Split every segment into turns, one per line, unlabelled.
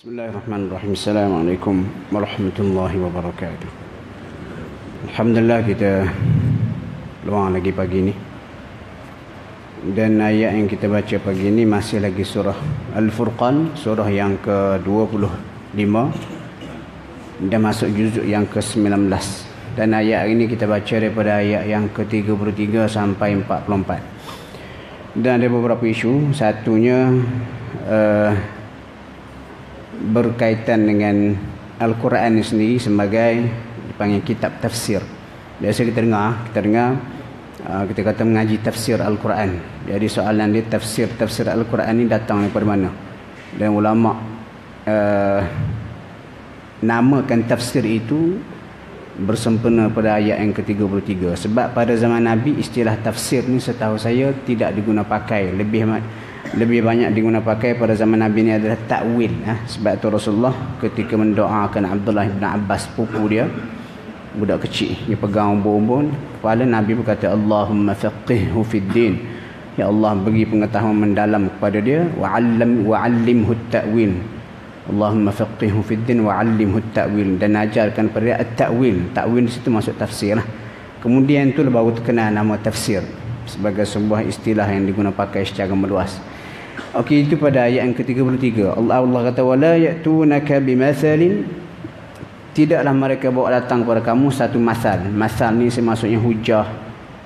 Bismillahirrahmanirrahim. Assalamualaikum warahmatullahi wabarakatuh. Alhamdulillah kita luang lagi pagi ni. Dan ayat yang kita baca pagi ni masih lagi surah Al-Furqan, surah yang ke-25 dan masuk juzuk yang ke-19. Dan ayat ini kita baca daripada ayat yang ke-33 sampai 44. Dan ada beberapa isu. Satunya berkaitan dengan Al-Quran sendiri sebagai dipanggil kitab tafsir. Biasa kita dengar kita kata mengaji tafsir Al-Quran. Jadi soalan dia tafsir Al-Quran ni datang daripada mana? Dan ulama namakan tafsir itu bersempena pada ayat yang ke-33. Sebab pada zaman Nabi istilah tafsir ni setahu saya tidak diguna pakai. Lebih banyak diguna pakai pada zaman Nabi ni adalah ta'wil. Sebab tu Rasulullah ketika mendoakan Abdullah bin Abbas, pupu dia, budak kecil, dia pegang umbun-umbun kepala, Nabi berkata Allahumma faqihhu fid din, ya Allah bagi pengetahuan mendalam kepada dia, wa'allimhu at-ta'wil, Allahumma faqihhu fid din wa'allimhu at-ta'wil, dan ajarkan pada dia at-ta'wil. Ta'wil di situ masuk tafsir lah. Kemudian tu baru terkenal nama tafsir sebagai sebuah istilah yang digunakan pakai secara meluas. Okey, itu pada ayat yang ke-33. Allah kata wala ya'tunaka bimathalin, tidaklah mereka bawa datang kepada kamu satu masal. Masal ni maksudnya hujah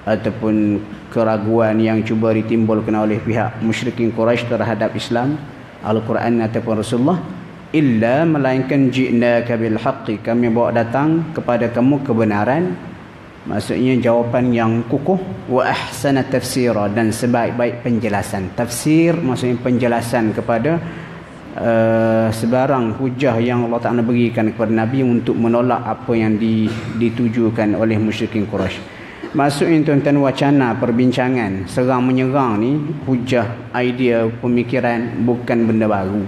ataupun keraguan yang cuba ditimbulkan oleh pihak musyrikin Quraisy terhadap Islam, Al-Quran ataupun Rasulullah, illa melainkan ji'naka bil haqqi, kami bawa datang kepada kamu kebenaran, maksudnya jawapan yang kukuh, wa ahsana tafsira, dan sebaik-baik penjelasan. Tafsir maksudnya penjelasan kepada sebarang hujah yang Allah Ta'ala berikan kepada Nabi untuk menolak apa yang ditujukan oleh musyrikin Quraisy. Maksudnya tuan-tuan, wacana perbincangan serang menyerang ni, hujah, idea, pemikiran, bukan benda baru.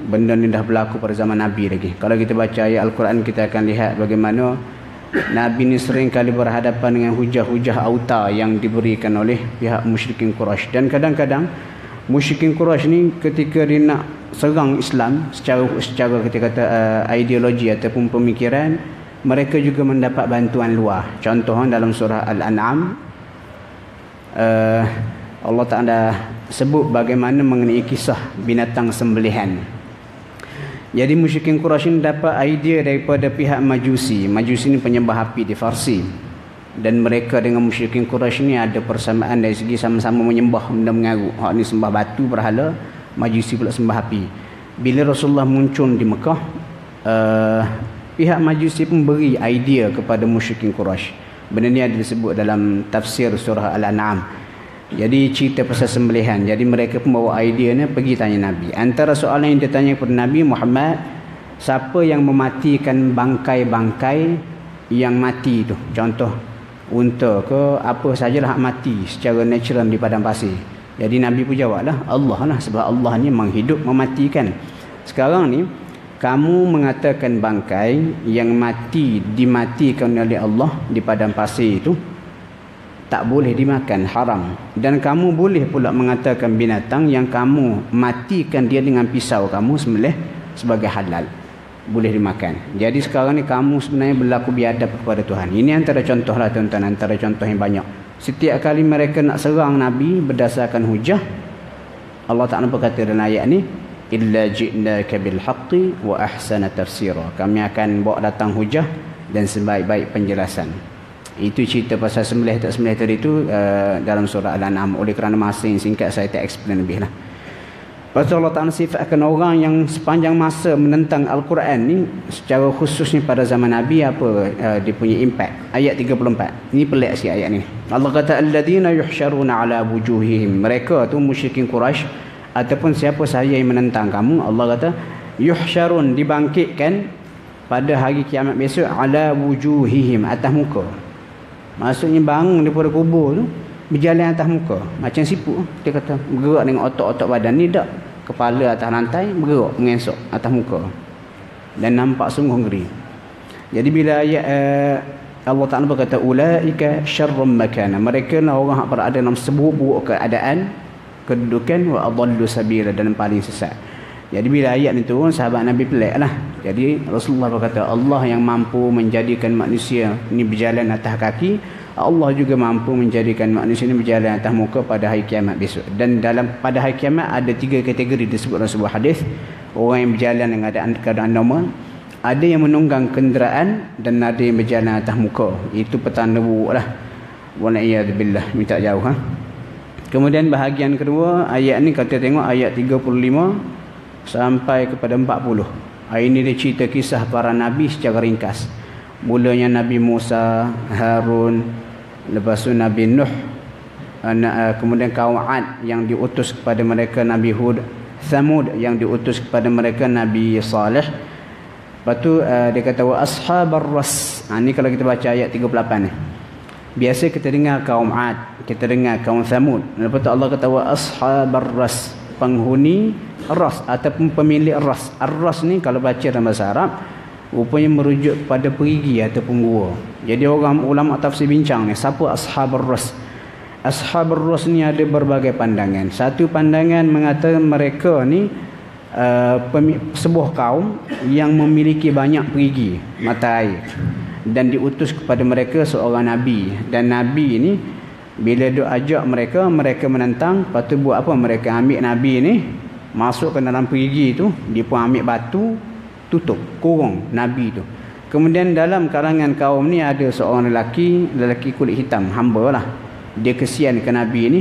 Benda ni dah berlaku pada zaman Nabi lagi. Kalau kita baca ayat Al-Quran, kita akan lihat bagaimana Nabi ni sering kali berhadapan dengan hujah-hujah auta yang diberikan oleh pihak musyrikin Quraisy. Dan kadang-kadang musyrikin Quraisy ni ketika dia nak serang Islam secara kita kata ideologi ataupun pemikiran, mereka juga mendapat bantuan luar. Contoh dalam surah Al-An'am, Allah Ta'ala sebut bagaimana mengenai kisah binatang sembelihan. Jadi musyrikin Quraisy ini dapat idea daripada pihak Majusi. Majusi ini penyembah api di Farsi. Dan mereka dengan musyrikin Quraisy ini ada persamaan dari segi sama-sama menyembah benda mengarut. Hak ni sembah batu berhala, Majusi pula sembah api. Bila Rasulullah muncul di Mekah, pihak Majusi pun beri idea kepada musyrikin Quraisy. Benda ni ada disebut dalam tafsir surah Al-An'am. Jadi cerita pasal sembelihan. Jadi mereka pun bawa idea ni pergi tanya Nabi. Antara soalan yang dia tanya kepada Nabi Muhammad, siapa yang mematikan bangkai-bangkai yang mati tu? Contoh unta ke apa sajalah hak mati secara natural di padang pasir. Jadi Nabi pun jawablah Allah lah, sebab Allah ni menghidup mematikan. Sekarang ni kamu mengatakan bangkai yang dimatikan oleh Allah di padang pasir itu tak boleh dimakan, haram. Dan kamu boleh pula mengatakan binatang yang kamu matikan dia dengan pisau kamu sembelih sebagai halal, boleh dimakan. Jadi sekarang ni kamu sebenarnya berlaku biadab kepada Tuhan. Ini antara contoh lah tuan-tuan, antara contoh yang banyak. Setiap kali mereka nak serang Nabi berdasarkan hujah, Allah Ta'ala berkata dalam ayat ni, illa ji'naka bil haqqi wa ahsana tafsira, kami akan bawa datang hujah dan sebaik-baik penjelasan. Itu cerita pasal sembelih tak sembelih tadi itu dalam surah Al-An'am. Oleh kerana masa yang singkat, saya tak explain lebih lah. Pasal Allah Ta'ala sifatkan orang yang sepanjang masa menentang Al-Quran ni, secara khususnya pada zaman Nabi, apa dia punya impact. Ayat 34 ini pelik sikit ayat ni. Allah kata alladzina yuhsyaruna ala wujuhihim, mereka tu musyrikin Quraisy ataupun siapa sahaja yang menentang kamu, Allah kata yuhsyarun, dibangkitkan pada hari kiamat besok, ala wujuhihim, atas muka. Maksudnya bangun daripada kubur tu, berjalan atas muka macam siput. Dia kata bergerak dengan otot-otot badan ni, tak kepala atas rantai, bergerak mengesok atas muka, dan nampak sungguh ngeri. Jadi bila ayat Allah Ta'ala berkata ulaika syarrum makana, mereka lah orang yang berada dalam seburuk-buruk keadaan, kedudukan, wa adallu sabila, dan paling sesat. Jadi bila ayat ni turun, sahabat Nabi pelik lah. Jadi Rasulullah berkata, Allah yang mampu menjadikan manusia ni berjalan atas kaki, Allah juga mampu menjadikan manusia ni berjalan atas muka pada hari kiamat besok. Dan pada hari kiamat ada 3 kategori disebut dalam sebuah hadis. Orang yang berjalan dengan keadaan normal, ada yang menunggang kenderaan, dan ada yang berjalan atas muka. Itu petanda buruk lah. Wala'iyadzubillah, minta jauh. Kemudian bahagian kedua, ayat ni kata tengok ayat 35 sampai kepada 40. Ini dia cerita kisah para Nabi secara ringkas. Mulanya Nabi Musa, Harun, lepas tu Nabi Nuh, kemudian kaum Ad yang diutus kepada mereka Nabi Hud, Thamud yang diutus kepada mereka Nabi Saleh. Lepas tu dia kata wa ashabar ras. Ni kalau kita baca ayat 38 ni. Biasa kita dengar kaum Ad, kita dengar kaum Thamud. Lepas tu Allah kata wa ashabar ras, penghuni ras ataupun pemilik ras. Ar-ras ni kalau baca dalam bahasa Arab rupanya merujuk kepada perigi ataupun gua. Jadi orang ulama tafsir bincang ni, siapa ashabar ras? Ashabar ras ni ada berbagai pandangan. Satu pandangan mengatakan mereka ni sebuah kaum yang memiliki banyak perigi, mata air, dan diutus kepada mereka seorang nabi. Dan nabi ni bila dia ajak mereka, mereka menentang. Lepas tu buat apa? Mereka ambil nabi ni, masuk ke dalam perigi tu, dia pun ambil batu, tutup, kurung nabi tu. Kemudian dalam kalangan kaum ni ada seorang lelaki kulit hitam, hamba lah. Dia kesian ke nabi ni,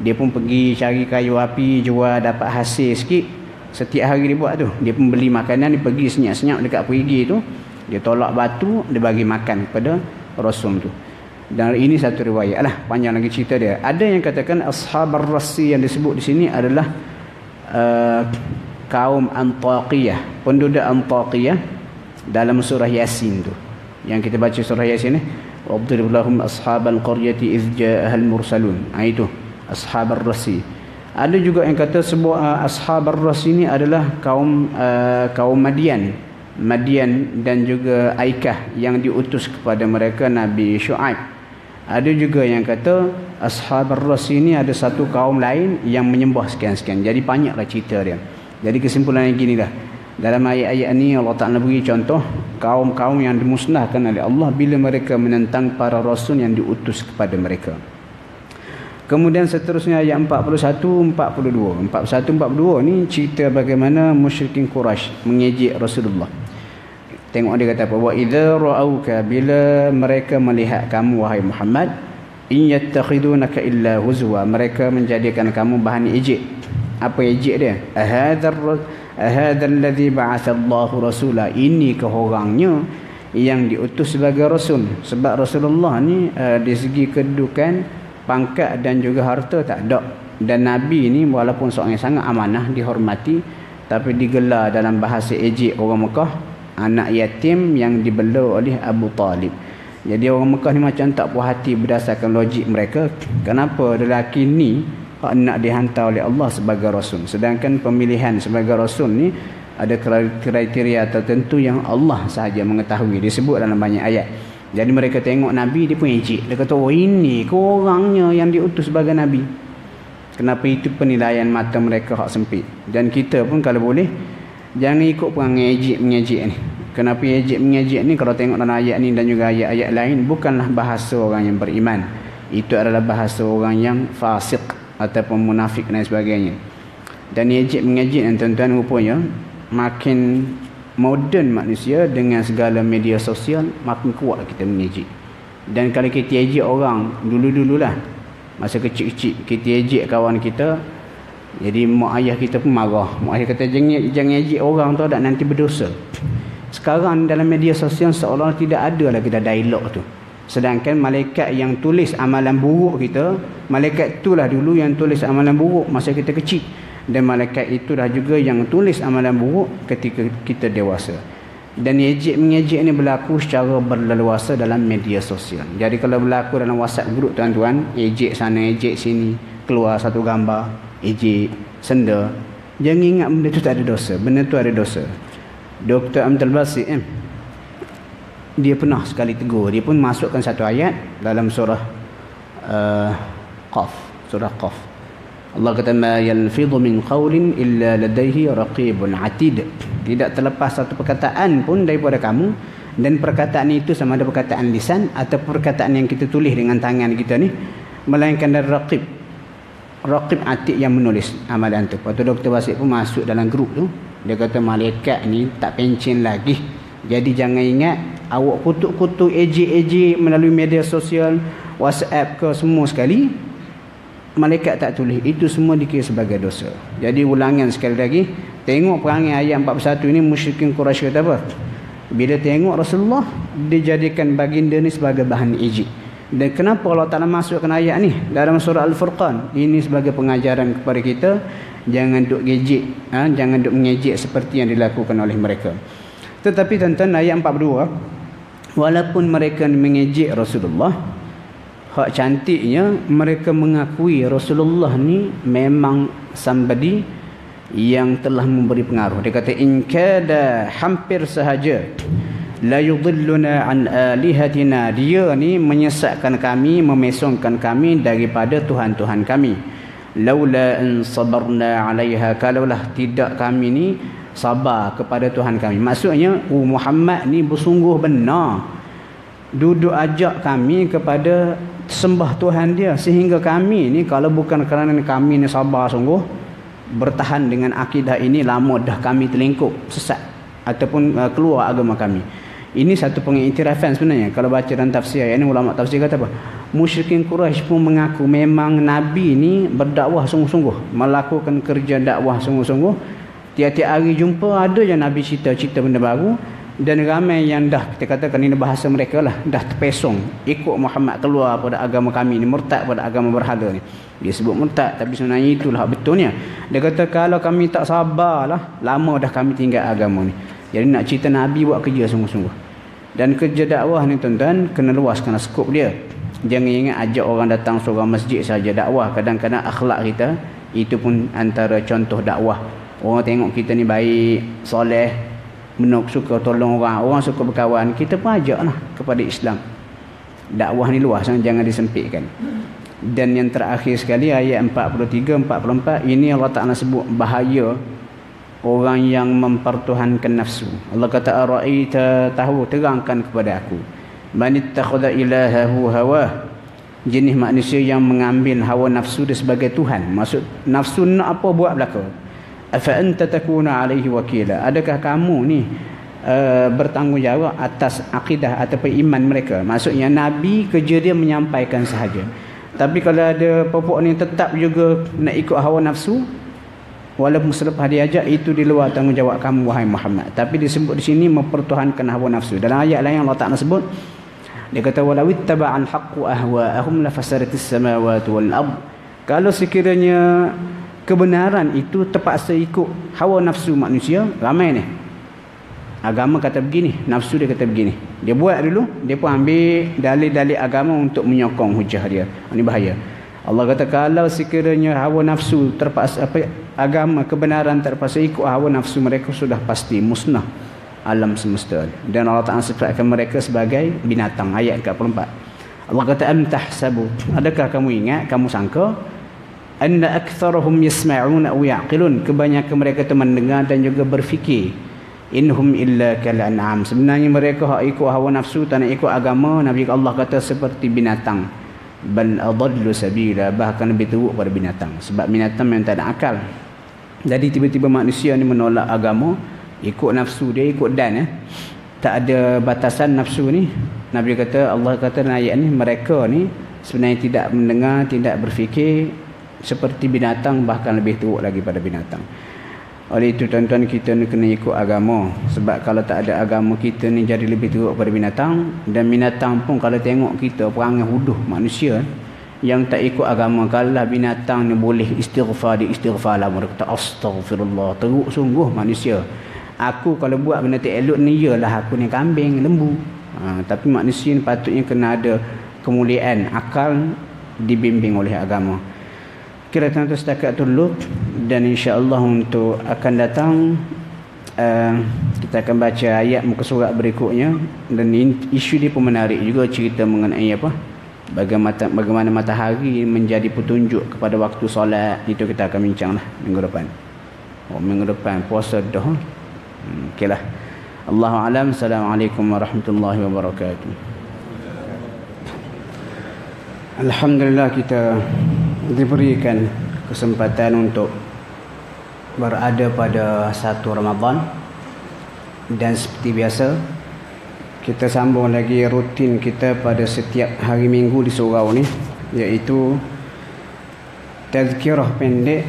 dia pun pergi cari kayu api, jual, dapat hasil sikit. Setiap hari dia buat tu, dia pun beli makanan, dia pergi senyap-senyap dekat perigi tu, dia tolak batu, dia bagi makan kepada Rasul tu. Dan ini satu riwayat lah, panjang lagi cerita dia. Ada yang katakan ashabar rasi yang disebut di sini adalah kaum Antaqiyah, penduduk Antaqiyah dalam surah Yasin tu. Yang kita baca surah Yasin ni, wabdrib lahum ashabal qaryati iz ja'ahal mursalun. Itu ashabar rasi. Ada juga yang kata sebuah ashabar rasi ni adalah kaum Madian dan juga Aikah yang diutus kepada mereka Nabi Syuaib. Ada juga yang kata ashabar ras ini ada satu kaum lain yang menyembah sekian-sekian. Jadi banyaklah cerita dia. Jadi kesimpulannya gini lah. Dalam ayat-ayat ni Allah Ta'ala beri contoh kaum-kaum yang dimusnahkan oleh Allah bila mereka menentang para rasul yang diutus kepada mereka. Kemudian seterusnya ayat 41, 42. 41, 42 ni cerita bagaimana musyrikin Quraisy mengejek Rasulullah. Tengok dia kata apa? Wa idza ra'auka, bila mereka melihat kamu wahai Muhammad, in yattakhidunaka illa huzwa, mereka menjadikan kamu bahan ejek. Apa ejek dia? Ahadha alladhi ba'atha Allahu rasula, ini ke orangnya yang diutus sebagai rasul. Sebab Rasulullah ni dari segi kedudukan, pangkat dan juga harta tak ada. Dan Nabi ni walaupun seorang yang sangat amanah, dihormati, tapi digelar dalam bahasa ejek orang Mekah, anak yatim yang dibela oleh Abu Talib. Jadi orang Mekah ni macam tak puas hati berdasarkan logik mereka. Kenapa lelaki ni nak dihantar oleh Allah sebagai rasul, sedangkan pemilihan sebagai rasul ni ada kriteria tertentu yang Allah sahaja mengetahui, disebut dalam banyak ayat. Jadi mereka tengok Nabi, dia pun ejek. Dia kata, oh ini ke orangnya yang diutus sebagai Nabi. Kenapa? Itu penilaian mata mereka hak sempit. Dan kita pun kalau boleh jangan ikut perang mengejek ni. Kenapa mengejek ni? Kalau tengok dalam ayat ni dan juga ayat-ayat lain, bukanlah bahasa orang yang beriman. Itu adalah bahasa orang yang fasik ataupun munafik dan sebagainya. Dan mengejek dan tuan-tuan rupanya makin moden manusia dengan segala media sosial, makin kuat kita mengejek. Dan kalau kita ejek orang dulu-dululah, masa kecil-kecil kita ejek kawan kita, jadi mak ayah kita pun marah. Mak ayah kata jangan ejek orang tu, tak nanti berdosa. Sekarang dalam media sosial seolah-olah tidak ada lagi dah dialog tu. Sedangkan malaikat yang tulis amalan buruk kita, malaikat itulah dulu yang tulis amalan buruk masa kita kecil. Dan malaikat itulah juga yang tulis amalan buruk ketika kita dewasa. Dan mengejek ni berlaku secara berleluasa dalam media sosial. Jadi kalau berlaku dalam WhatsApp group tuan-tuan, ejek sana ejek sini, keluar satu gambar, ejek, senda, jangan ingat benda tu tak ada dosa. Benda tu ada dosa. Dr. Amdal Basit dia pernah sekali tegur. Dia pun masukkan satu ayat dalam surah Qaf, surah Qaf. Allah kata ma yalfidhu min qawlin illa ladaihi raqibun atid. Tidak terlepas satu perkataan pun daripada kamu, dan perkataan itu sama ada perkataan lisan atau perkataan yang kita tulis dengan tangan kita ni, melainkan dari raqib. Raqib atid yang menulis amalan tu. Lepas tu Dr. Basit pun masuk dalam grup tu. Dia kata malaikat ni tak pencen lagi. Jadi jangan ingat awak kutuk-kutuk ejek-ejek melalui media sosial, WhatsApp ke semua sekali, malaikat tak tulis. Itu semua dikira sebagai dosa. Jadi ulangan sekali lagi, tengok perangai ayat 41 ini musyrikin Quraisy kata apa? Bila tengok Rasulullah, dia jadikan baginda ni sebagai bahan ejek. Dan kenapa Allah Ta'ala masukkan ayat ni dalam surah Al-Furqan? Ini sebagai pengajaran kepada kita, jangan duk gejek, jangan duk mengejek seperti yang dilakukan oleh mereka. Tetapi tuan-tuan, ayat 42, walaupun mereka mengejek Rasulullah, hak cantiknya mereka mengakui Rasulullah ni memang somebody yang telah memberi pengaruh. Dia kata in kada, hampir sahaja, la yudhilluna an alihatina, dia ni menyesatkan kami, memesongkan kami daripada Tuhan-Tuhan kami. Laula an sabarna alaiha, kalaulah tidak kami ni sabar kepada Tuhan kami. Maksudnya Muhammad ni bersungguh benar duduk ajak kami kepada sembah Tuhan dia, sehingga kami ni kalau bukan kerana kami ni sabar sungguh bertahan dengan akidah ini, lama dah kami terlengkup sesat ataupun keluar agama kami. Ini satu pengiktirafan sebenarnya. Kalau baca dalam tafsir ayat ni, ulama tafsir kata apa? Musyrikin Quraisy pun mengaku memang Nabi ni berdakwah sungguh-sungguh, melakukan kerja dakwah sungguh-sungguh. Tiap-tiap hari jumpa ada je Nabi cerita-cerita benda baru, dan ramai yang dah, kita katakan ini bahasa mereka lah, dah terpesong ikut Muhammad, keluar pada agama kami ni, murtad pada agama berhala ni. Dia sebut murtad, tapi sebenarnya itulah betulnya. Dia kata kalau kami tak sabarlah, lama dah kami tinggal agama ni. Jadi nak cerita Nabi buat kerja sungguh-sungguh. Dan kerja dakwah ni tuan-tuan kena luaskan skop dia. Jangan ingat ajak orang datang seorang masjid saja dakwah. Kadang-kadang akhlak kita itu pun antara contoh dakwah. Orang tengok kita ni baik, soleh, suka tolong orang, orang suka berkawan, kita pun ajaklah kepada Islam. Dakwah ni luas, jangan disempitkan. Dan yang terakhir sekali ayat 43 44, ini Allah Taala sebut bahaya orang yang mempertuhankan nafsu. Allah kata araita, tahu, terangkan kepada aku, man ittakhadha ilahahu hawa, jenis manusia yang mengambil hawa nafsu dia sebagai Tuhan. Maksud nafsu nak apa buat belaka. Afa anta takuna alaihi wakila, adakah kamu ni bertanggungjawab atas akidah ataupun iman mereka? Maksudnya Nabi kerja dia menyampaikan sahaja, tapi kalau ada pokok ni tetap juga nak ikut hawa nafsu, walaupun selepas diajak, itu di luar tanggungjawab kamu wahai Muhammad. Tapi disebut di sini mempertuhankan hawa nafsu. Dalam ayat lain Allah Ta'ala sebut, dia kata walau ittaba'al haqqu ahwa'ahum lafasadatis samawati wal ard, kalau sekiranya kebenaran itu terpaksa ikut hawa nafsu manusia, ramai ni agama kata begini, nafsu dia kata begini, dia buat dulu, dia pun ambil dalil-dalil agama untuk menyokong hujah dia. Ini bahaya. Allah kata kalau sekiranya hawa nafsu terpaksa, agama kebenaran terpaksa ikut hawa nafsu mereka, sudah pasti musnah alam semesta. Dan Allah Ta'ala sifatkan mereka sebagai binatang. Ayat 44, Allah kata am tahsabu, adakah kamu ingat, kamu sangka, anna aktsarahum yasma'una aw ya'qilun, kebanyakan mereka itu mendengar dan juga berfikir, inhum illa kal an'am, sebenarnya mereka hak ikut hawa nafsu, tak nak ikut agama. Nabi Allah kata seperti binatang. Bal adallu sabila, bahkan lebih teruk pada binatang, sebab binatang memang tak ada akal. Jadi tiba-tiba manusia ni menolak agama, ikut nafsu dia, ikut dan tak ada batasan nafsu ni. Nabi kata, Allah kata dalam ayat ni, mereka ni sebenarnya tidak mendengar, tidak berfikir, seperti binatang, bahkan lebih teruk lagi pada binatang. Oleh itu tuan-tuan, kita ni kena ikut agama, sebab kalau tak ada agama, kita ni jadi lebih teruk pada binatang. Dan binatang pun kalau tengok kita perangai huduh manusia yang tak ikut agama, kalau binatang ni boleh istighfar, dia istighfar lah, mereka kata astaghfirullah, teruk sungguh manusia. Aku kalau buat benda tak elok ni, iyalah aku ni kambing, lembu. Tapi manusia ni patutnya kena ada kemuliaan akal, dibimbing oleh agama. Kira tuan-tuan setakat tu dulu, dan insya-Allah untuk akan datang kita akan baca ayat muka surat berikutnya. Dan isu dia pun menarik juga, cerita mengenai apa, bagaimana matahari menjadi petunjuk kepada waktu solat. Itu kita akan bincanglah minggu depan. Minggu depan puasa dah. Okeylah. Allahu a'lam. Assalamualaikum warahmatullahi wabarakatuh. Alhamdulillah kita diberikan kesempatan untuk berada pada 1 Ramadan, dan seperti biasa kita sambung lagi rutin kita pada setiap hari Minggu di surau ni, iaitu tazkirah pendek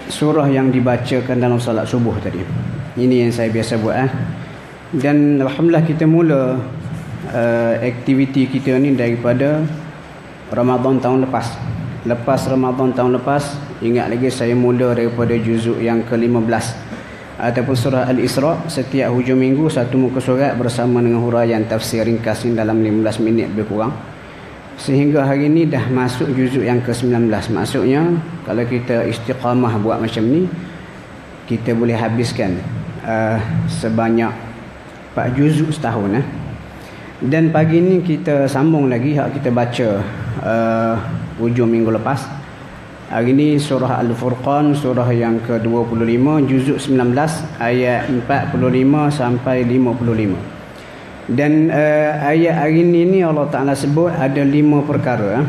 surah yang dibacakan dalam solat subuh tadi. Ini yang saya biasa buat dan alhamdulillah kita mula aktiviti kita ni daripada Ramadan tahun lepas. Lepas Ramadan tahun lepas, ingat lagi saya mula daripada juzuk yang ke-15 ataupun surah Al-Isra. Setiap hujung minggu satu muka surat bersama dengan huraian tafsir ringkas dalam 15 minit lebih kurang. Sehingga hari ni dah masuk juzuk yang ke-19. Maksudnya kalau kita istiqamah buat macam ni, kita boleh habiskan sebanyak 4 juzuk setahun. Dan pagi ni kita sambung lagi hak kita baca hujung minggu lepas. Hari ni surah Al-Furqan, surah yang ke-25, juzuk 19 ayat 45 sampai 55. Dan ayat hari ni Allah Ta'ala sebut ada 5 perkara.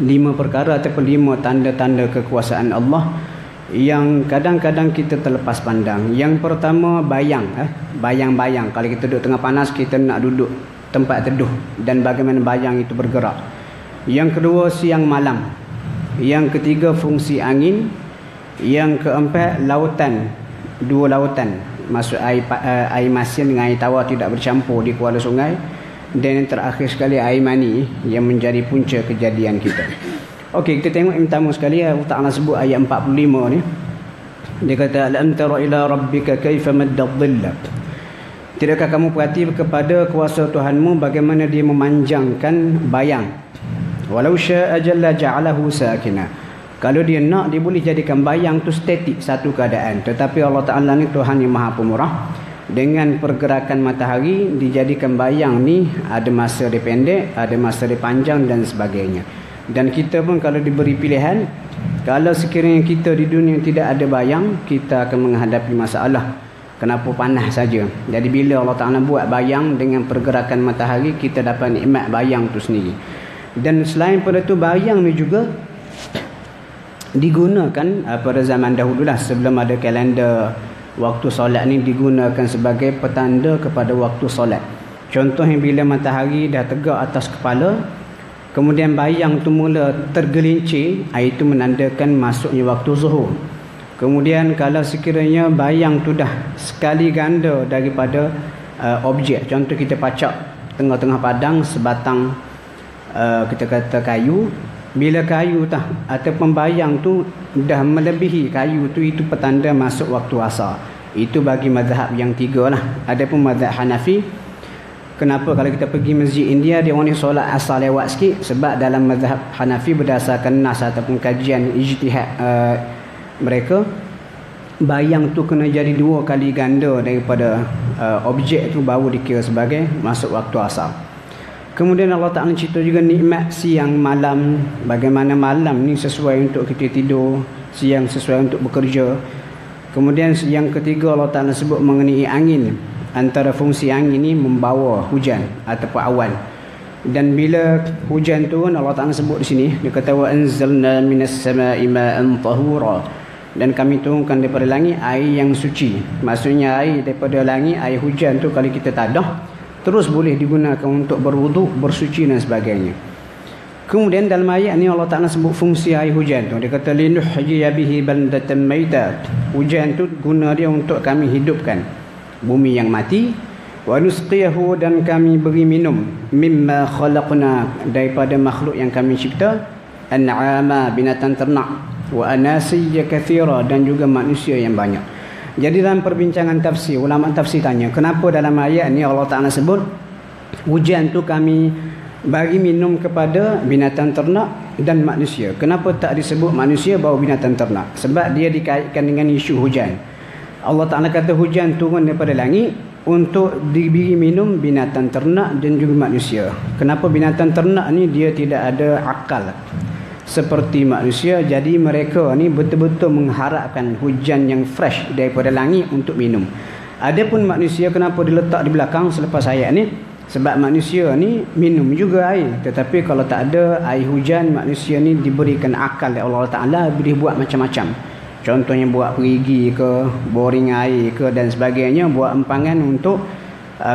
5 perkara ataupun 5 tanda-tanda kekuasaan Allah yang kadang-kadang kita terlepas pandang. Yang pertama bayang. Bayang-bayang. Kalau kita duduk tengah panas, kita nak duduk tempat teduh, dan bagaimana bayang itu bergerak. Yang kedua siang malam. Yang ketiga fungsi angin. Yang keempat lautan. 2 lautan. Maksud air masin dengan air tawar tidak bercampur di kuala sungai. Dan yang terakhir sekali air mani yang menjadi punca kejadian kita. Okey, kita tengok yang pertama sekali Allah Ta'ala sebut ayat 45 ni. Dia kata alam tara ila rabbika kaifa madda dhilla. Tidakkah kamu perhati kepada kuasa Tuhanmu bagaimana dia memanjangkan bayang. Walau syaa jalla ja'alahu sakina. Kalau dia nak, dia boleh jadikan bayang tu statik satu keadaan. Tetapi Allah Ta'ala ni Tuhan yang Maha Pemurah. Dengan pergerakan matahari dijadikan bayang ni ada masa dia pendek, ada masa dia panjang dan sebagainya. Dan kita pun kalau diberi pilihan, kalau sekiranya kita di dunia tidak ada bayang, kita akan menghadapi masalah. Kenapa panas saja. Jadi bila Allah Ta'ala buat bayang dengan pergerakan matahari, kita dapat nikmat bayang tu sendiri. Dan selain pada tu, bayang ni juga digunakan pada zaman dahulu lah, sebelum ada kalender waktu solat ni, digunakan sebagai petanda kepada waktu solat. Contohnya bila matahari dah tegak atas kepala, kemudian bayang tu mula tergelincir, itu menandakan masuknya waktu zuhur. Kemudian kalau sekiranya bayang tu dah sekali ganda daripada objek, contoh kita pacak tengah-tengah padang sebatang kita kata kayu, bila kayu ataupun bayang tu dah melebihi kayu tu, itu petanda masuk waktu asar. Itu bagi mazhab yang 3 lah. Adapun mazhab Hanafi, kenapa kalau kita pergi masjid India, dia orang ni solat asar lewat sikit? Sebab dalam mazhab Hanafi berdasarkan nas ataupun kajian ijtihad mereka, bayang tu kena jadi 2 kali ganda daripada objek tu baru dikira sebagai masuk waktu asar. Kemudian Allah Ta'ala cerita juga nikmat siang malam. Bagaimana malam ni sesuai untuk kita tidur, siang sesuai untuk bekerja. Kemudian yang ketiga Allah Ta'ala sebut mengenai angin. Antara fungsi angin ni membawa hujan ataupun awan. Dan bila hujan turun, Allah Ta'ala sebut di sini, dia kata wa anzalna minas sama'i ma'an tahura. Dan kami turunkan daripada langit air yang suci. Maksudnya air daripada langit, air hujan tu kalau kita tadah, terus boleh digunakan untuk berwuduk, bersuci dan sebagainya. Kemudian dalam ayat ni Allah Ta'ala sebut fungsi air hujan tu. Dia kata linuhyiya bihi baldatan maita. Hujan tu guna dia untuk kami hidupkan bumi yang mati. Wa nusqiyahu, dan kami beri minum mimma khalaqna, daripada makhluk yang kami cipta, an'ama, binatang ternak, wa anasiyya kathira, dan juga manusia yang banyak. Jadi dalam perbincangan tafsir, ulama tafsir tanya, kenapa dalam ayat ni Allah Ta'ala sebut hujan tu kami bagi minum kepada binatang ternak dan manusia? Kenapa tak disebut manusia baru binatang ternak? Sebab dia dikaitkan dengan isu hujan. Allah Ta'ala kata hujan turun daripada langit, untuk diberi minum binatang ternak dan juga manusia. Kenapa binatang ternak ni dia tidak ada akal seperti manusia, jadi mereka ni betul-betul mengharapkan hujan yang fresh daripada langit untuk minum. Adapun manusia, kenapa diletak di belakang selepas ayat ni? Sebab manusia ni minum juga air, tetapi kalau tak ada air hujan, manusia ni diberikan akal oleh Allah Ta'ala, boleh buat macam-macam. Contohnya buat perigi ke, boring air ke dan sebagainya, buat empangan untuk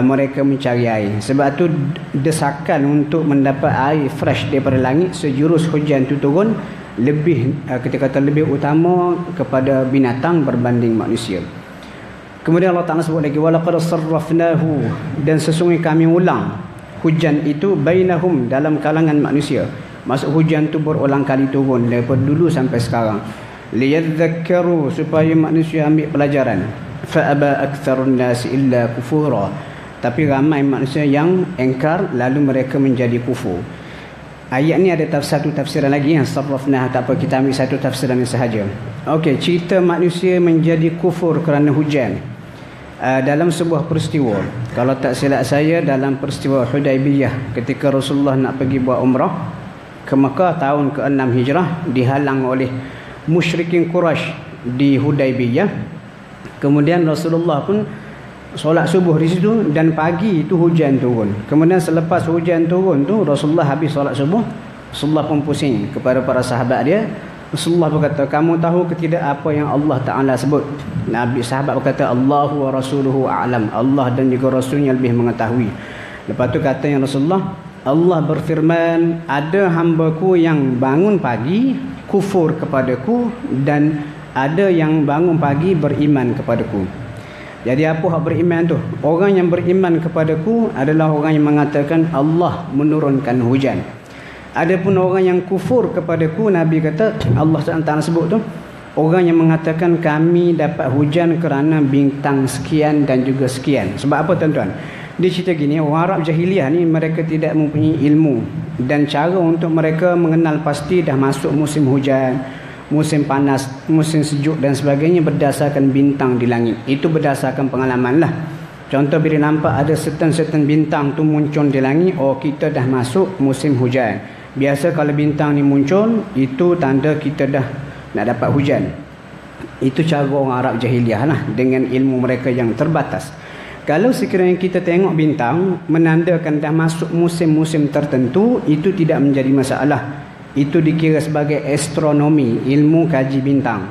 mereka mencari air. Sebab tu desakan untuk mendapat air fresh daripada langit sejurus hujan tu turun lebih, kita kata lebih utama kepada binatang berbanding manusia. Kemudian Allah Ta'ala sebut lagi, walaqad sarrafnahu, dan sesungguhnya kami ulang hujan itu bainahum, dalam kalangan manusia. Maksud hujan tu berulang kali turun daripada dulu sampai sekarang. Liyadzakkaru, supaya manusia ambil pelajaran. Fa aba aktsarun nas illa kufura, tapi ramai manusia yang engkar lalu mereka menjadi kufur. Ayat ni ada satu tafsiran lagi yang sarrafnah, tak apa, kita ambil satu tafsiran sahaja. Okey, cerita manusia menjadi kufur kerana hujan dalam sebuah peristiwa. Kalau tak silap saya, dalam peristiwa Hudaibiyah, ketika Rasulullah nak pergi buat umrah ke Mekah tahun ke-6 Hijrah, dihalang oleh musyrikin Quraisy di Hudaibiyah. Kemudian Rasulullah pun solat subuh di situ, dan pagi itu hujan turun. Kemudian selepas hujan turun tu, Rasulullah habis solat subuh, Rasulullah pun pusing kepada para sahabat dia. Rasulullah berkata, kamu tahu ke tidak apa yang Allah Ta'ala sebut? Nabi sahabat berkata, Allahu wa rasuluhu a'lam, Allah dan juga Rasulnya lebih mengetahui. Lepas tu kata yang Rasulullah, Allah berfirman, ada hambaku yang bangun pagi kufur kepadaku, dan ada yang bangun pagi beriman kepadaku. Jadi apa hak beriman tu? Orang yang beriman kepadaku adalah orang yang mengatakan Allah menurunkan hujan. Adapun orang yang kufur kepadaku, Nabi kata, Allah SWT sebut tu, orang yang mengatakan kami dapat hujan kerana bintang sekian dan juga sekian. Sebab apa tuan-tuan? Dia cerita gini, orang Arab jahiliah ni mereka tidak mempunyai ilmu, dan cara untuk mereka mengenal pasti dah masuk musim hujan, musim panas, musim sejuk dan sebagainya berdasarkan bintang di langit. Itu berdasarkan pengalaman lah. Contoh, bila nampak ada certain bintang tu muncul di langit, oh kita dah masuk musim hujan. Biasa kalau bintang ni muncul, itu tanda kita dah nak dapat hujan. Itu cara orang Arab jahiliah lah, dengan ilmu mereka yang terbatas. Kalau sekiranya kita tengok bintang menandakan dah masuk musim-musim tertentu, itu tidak menjadi masalah. Itu dikira sebagai astronomi, ilmu kaji bintang.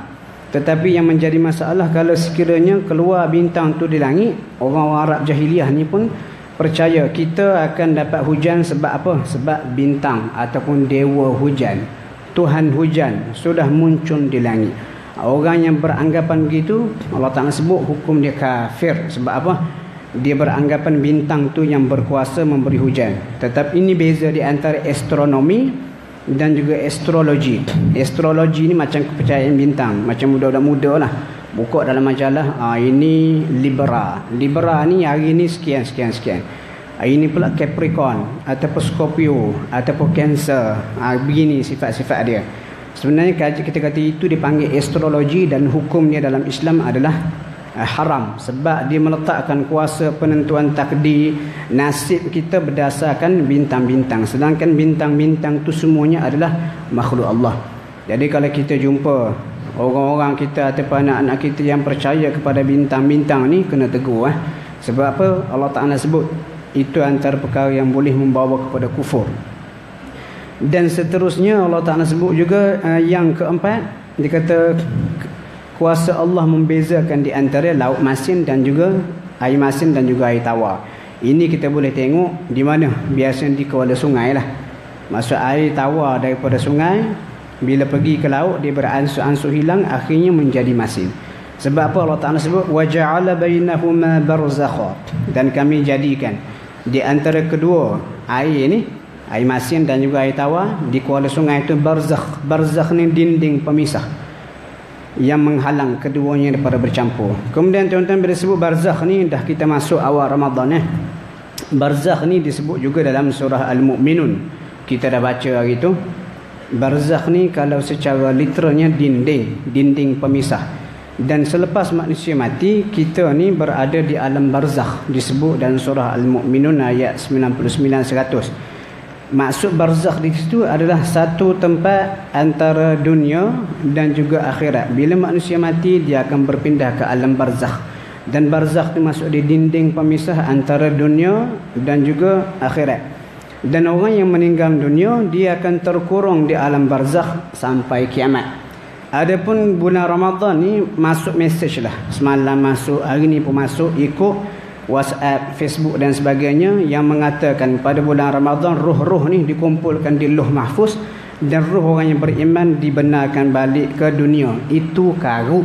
Tetapi yang menjadi masalah kalau sekiranya keluar bintang tu di langit, orang-orang Arab jahiliah ni pun percaya kita akan dapat hujan sebab apa? Sebab bintang ataupun dewa hujan, Tuhan hujan sudah muncul di langit. Orang yang beranggapan begitu, Allah Ta'ala sebut hukum dia kafir. Sebab apa? Dia beranggapan bintang tu yang berkuasa memberi hujan. Tetapi ini beza di antara astronomi dan juga astrologi. Astrologi ni macam kepercayaan bintang, macam budak-budak muda lah buka dalam majalah, ini Libra ni hari ni sekian. Hari ni pula Capricorn ataupun Scorpio ataupun Cancer, begini sifat-sifat dia. Sebenarnya kita kata itu dipanggil astrologi, dan hukumnya dalam Islam adalah haram, sebab dia meletakkan kuasa penentuan takdir nasib kita berdasarkan bintang-bintang, sedangkan bintang-bintang tu semuanya adalah makhluk Allah. Jadi kalau kita jumpa orang-orang kita ataupun anak-anak kita yang percaya kepada bintang-bintang ni, kena tegur sebab apa? Allah Ta'ala sebut itu antara perkara yang boleh membawa kepada kufur. Dan seterusnya Allah Ta'ala sebut juga yang keempat, dia kata kuasa Allah membezakan di antara laut masin dan juga air masin dan juga air tawar. Ini kita boleh tengok di mana? Biasanya di kuala sungai lah. Maksud air tawar daripada sungai, bila pergi ke laut dia beransur-ansur hilang, akhirnya menjadi masin. Sebab apa Allah Ta'ala sebut waja'ala bainahuma barzakha, dan kami jadikan di antara kedua air ni, air masin dan juga air tawar, di kuala sungai itu barzakh. Barzakh ni dinding pemisah yang menghalang keduanya daripada bercampur. Kemudian tuan-tuan, bila sebut barzakh ni, dah kita masuk awal Ramadan Barzakh ni disebut juga dalam surah Al-Mu'minun, kita dah baca hari tu. Barzakh ni kalau secara literalnya dinding pemisah. Dan selepas manusia mati, kita ni berada di alam barzakh, disebut dalam surah Al-Mu'minun ayat 99-100. Maksud barzakh di situ adalah satu tempat antara dunia dan juga akhirat. Bila manusia mati, dia akan berpindah ke alam barzakh. Dan barzakh itu masuk di dinding pemisah antara dunia dan juga akhirat. Dan orang yang meninggal dunia, dia akan terkurung di alam barzakh sampai kiamat. Adapun bulan Ramadan ni masuk mesej lah. Semalam masuk, hari ni pun masuk, ikut WhatsApp, Facebook dan sebagainya yang mengatakan pada bulan Ramadan ruh-ruh ni dikumpulkan di Lauh Mahfuz dan ruh orang yang beriman dibenarkan balik ke dunia. Itu karut.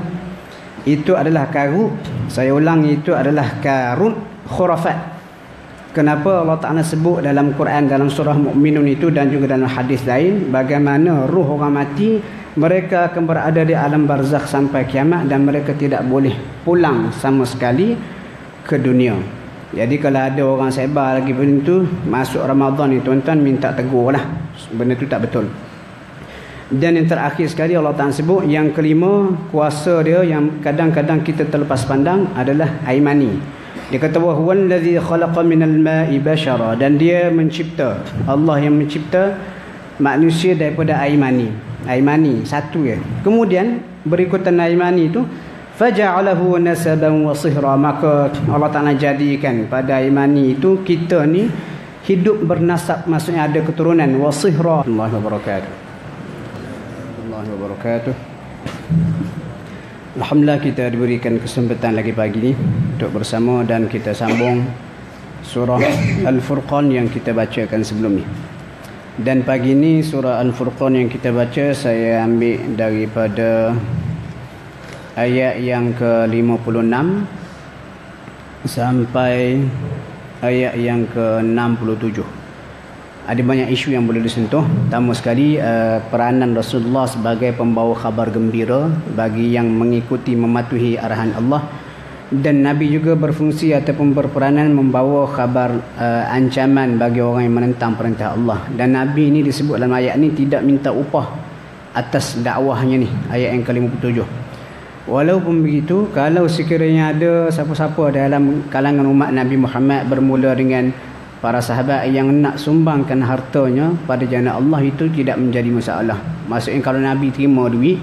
Itu adalah karut. Saya ulang, itu adalah karut khurafat. Kenapa Allah Ta'ala sebut dalam Quran, dalam surah Mu'minun itu dan juga dalam hadis lain, bagaimana ruh orang mati mereka akan berada di alam barzakh sampai kiamat dan mereka tidak boleh pulang sama sekali ke dunia. Jadi kalau ada orang sebar lagi benda tu masuk Ramadan ni, tuan-tuan minta tegur lah, benda tu tak betul. Dan yang terakhir sekali Allah Ta'ala sebut, yang kelima, kuasa dia yang kadang-kadang kita terlepas pandang adalah air mani. Dia kata wa huwallazi khalaqa minal ma'i bashara, dan dia mencipta, Allah yang mencipta manusia daripada air mani. Air mani satu ya. Kemudian berikutan air mani itu faja'alahu nasaban wa sihra, maka Allah Ta'ala jadikan pada air mani itu kita ni hidup bernasab, maksudnya ada keturunan, wa sihra. Allahu wabarakatuh. Allahu wabarakatuh. Alhamdulillah kita diberikan kesempatan lagi pagi ni untuk bersama dan kita sambung surah Al-Furqan yang kita bacakan sebelum ni. Dan pagi ni surah Al-Furqan yang kita baca saya ambil daripada ayat yang ke-56 sampai ayat yang ke-67. Ada banyak isu yang boleh disentuh. Pertama sekali peranan Rasulullah sebagai pembawa khabar gembira bagi yang mengikuti mematuhi arahan Allah. Dan Nabi juga berfungsi ataupun berperanan membawa khabar ancaman bagi orang yang menentang perintah Allah. Dan Nabi ini disebut dalam ayat ini tidak minta upah atas dakwahnya ni, ayat yang ke-57. Walaupun begitu, kalau sekiranya ada siapa-siapa dalam kalangan umat Nabi Muhammad bermula dengan para sahabat yang nak sumbangkan hartanya pada jalan Allah, itu tidak menjadi masalah. Maksudnya kalau Nabi terima duit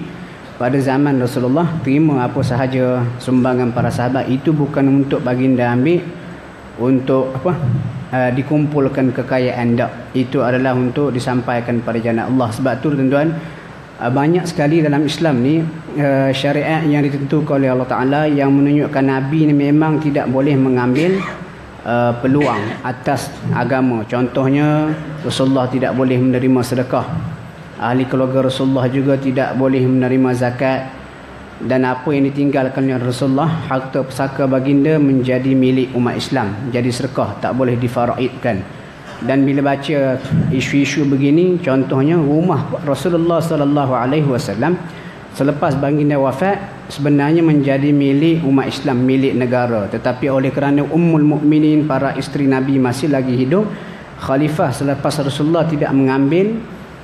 pada zaman Rasulullah, terima apa sahaja sumbangan para sahabat, itu bukan untuk baginda ambil untuk dikumpulkan kekayaan, tak. Itu adalah untuk disampaikan pada jalan Allah. Sebab tu tuan-tuan, banyak sekali dalam Islam ni syariat yang ditentukan oleh Allah Ta'ala yang menunjukkan Nabi ni memang tidak boleh mengambil peluang atas agama. Contohnya Rasulullah tidak boleh menerima sedekah, ahli keluarga Rasulullah juga tidak boleh menerima zakat, dan apa yang ditinggalkan oleh Rasulullah, harta pusaka baginda menjadi milik umat Islam, jadi sedekah, tak boleh difaraidkan. Dan bila baca isu-isu begini, contohnya rumah Rasulullah sallallahu alaihi wasallam selepas baginda wafat sebenarnya menjadi milik umat Islam, milik negara, tetapi oleh kerana ummul mukminin, para isteri Nabi masih lagi hidup, khalifah selepas Rasulullah tidak mengambil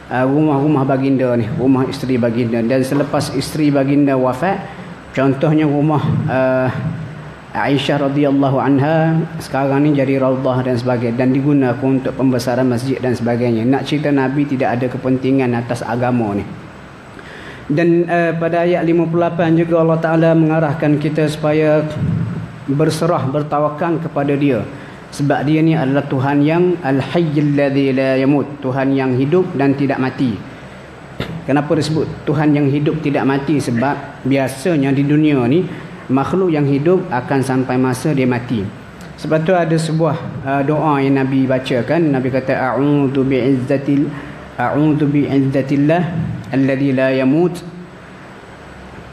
rumah-rumah baginda ni, rumah isteri baginda. Dan selepas isteri baginda wafat, contohnya rumah Aisyah radhiyallahu anha sekarang ni jadi raudhah dan sebagainya, dan digunakan untuk pembesaran masjid dan sebagainya. Nak cerita Nabi tidak ada kepentingan atas agama ni. Dan pada ayat 58 juga Allah Ta'ala mengarahkan kita supaya berserah, bertawakal kepada dia, sebab dia ni adalah Tuhan yang Al-Hayyul Ladzi la Yamut, Tuhan yang hidup dan tidak mati. Kenapa disebut Tuhan yang hidup tidak mati? Sebab biasanya di dunia ni makhluk yang hidup akan sampai masa dia mati. Sebab tu ada sebuah doa yang Nabi bacakan. Nabi kata a'udzu bi'izzatillah alladzi la yamut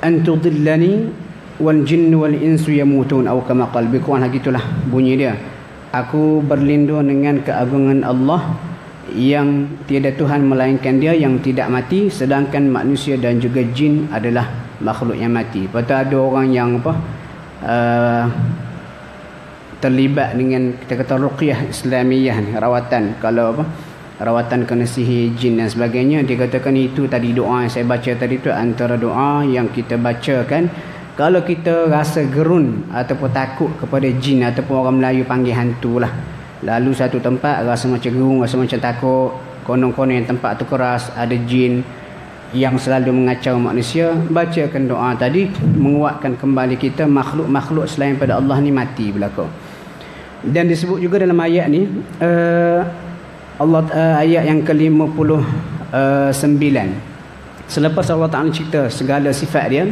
an tudillani wal jinnu wal insu yamutun, atau kama qala, lebih kurang gitulah bunyi dia. Aku berlindung dengan keagungan Allah yang tiada Tuhan melainkan dia yang tidak mati, sedangkan manusia dan juga jin adalah makhluk yang mati. Lepas tu ada orang yang terlibat dengan kita kata ruqyah Islamiyah ni, rawatan, kalau rawatan kena sihir jin dan sebagainya. Dia katakan itu tadi doa yang saya baca tadi tu antara doa yang kita bacakan Kalau kita rasa gerun ataupun takut kepada jin ataupun orang Melayu panggil hantu lah, lalu satu tempat rasa macam gerun, rasa macam takut, konon-konon yang tempat tu keras, ada jin yang selalu mengacau manusia, bacakan doa tadi, menguatkan kembali kita. Makhluk-makhluk selain pada Allah ni mati belaka. Dan disebut juga dalam ayat ni ayat yang ke-59, selepas Allah Ta'ala cerita segala sifat dia,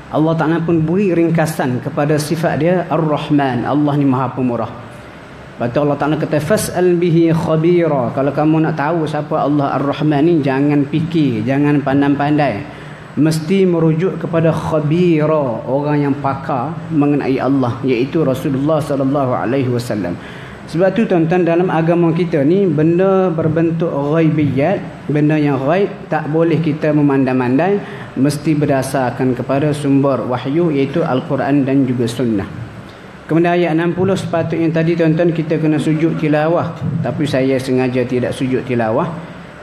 Allah Ta'ala pun beri ringkasan kepada sifat dia Ar-Rahman. Allah ni Maha Pemurah. Lepas tu Allah Ta'ala kata fas'al bihi khabira. Kalau kamu nak tahu siapa Allah Ar-Rahman ni, jangan fikir, jangan pandai-pandai, mesti merujuk kepada khabira, orang yang pakar mengenai Allah, iaitu Rasulullah sallallahu alaihi wasallam. Sebab tu tuan-tuan, dalam agama kita ni benda berbentuk ghaibiyat, benda yang ghaib tak boleh kita memandai-mandai, mesti berdasarkan kepada sumber wahyu iaitu Al-Quran dan juga sunnah. Kemudian ayat 60 sepatutnya tadi tuan-tuan kita kena sujud tilawah, tapi saya sengaja tidak sujud tilawah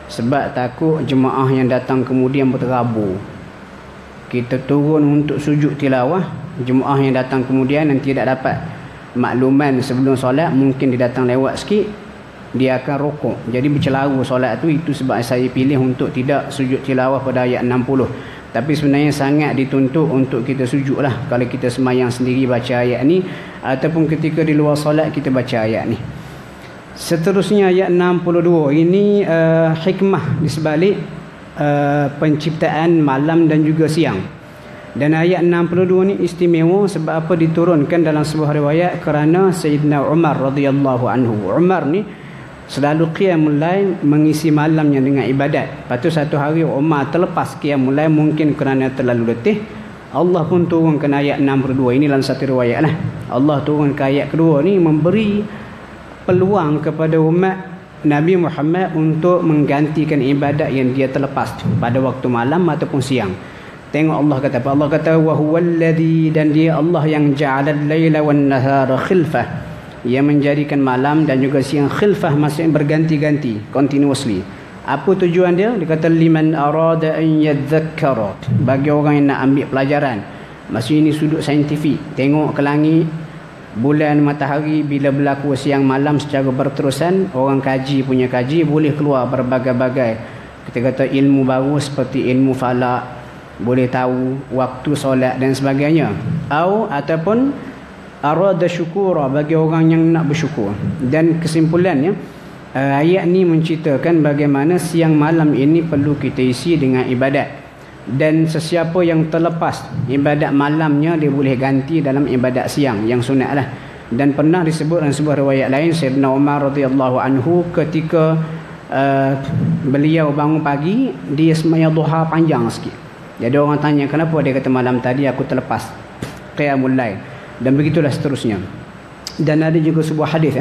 sebab takut jemaah yang datang kemudian berterabur. Kita turun untuk sujud tilawah, jemaah yang datang kemudian dan tidak dapat makluman sebelum solat, mungkin dia datang lewat sikit, dia akan rokok, jadi bercelaru solat tu. Itu sebab saya pilih untuk tidak sujud tilawah pada ayat 60. Tapi sebenarnya sangat dituntut untuk kita sujud lah kalau kita semayang sendiri baca ayat ni, ataupun ketika di luar solat kita baca ayat ni. Seterusnya ayat 62 ini hikmah di sebalik penciptaan malam dan juga siang. Dan ayat 62 ni istimewa sebab apa? Diturunkan dalam sebuah riwayat kerana Sayyidina Umar radhiyallahu anhu. Umar ni selalu qiyamul lail, mengisi malamnya dengan ibadat. Lepas tu satu hari Umar terlepas qiyamul lail, mungkin kerana terlalu letih, Allah pun turunkan ayat 62 ini dalam satu riwayat lah. Allah turunkan ayat kedua ni memberi peluang kepada umat Nabi Muhammad untuk menggantikan ibadat yang dia terlepas pada waktu malam ataupun siang. Tengok Allah kata apa? Allah kata wa huwallazi, dan dia Allah yang ja'alal laila wan nahara khilfah, yang menjadikan malam dan juga siang khilfah, maksudnya berganti-ganti, continuously. Apa tujuan dia? Dia kata liman arada an yadhakkara, bagi orang yang nak ambil pelajaran. Maksudnya ini sudut saintifik, tengok ke langit, bulan, matahari, bila berlaku siang malam secara berterusan, orang kaji punya kaji boleh keluar berbagai-bagai, kita kata ilmu baru seperti ilmu falak, boleh tahu waktu solat dan sebagainya. Ataupun arada syukura, bagi orang yang nak bersyukur. Dan kesimpulannya ayat ni menceritakan bagaimana siang malam ini perlu kita isi dengan ibadat, dan sesiapa yang terlepas ibadat malamnya dia boleh ganti dalam ibadat siang yang sunat lah. Dan pernah disebut dalam sebuah riwayat lain, Sayyidina Umar radhiyallahu anhu ketika beliau bangun pagi, dia sembahyang duha panjang sikit. Jadi orang tanya kenapa, dia kata malam tadi aku terlepas qiyamul lail, dan begitulah seterusnya. Dan ada juga sebuah hadis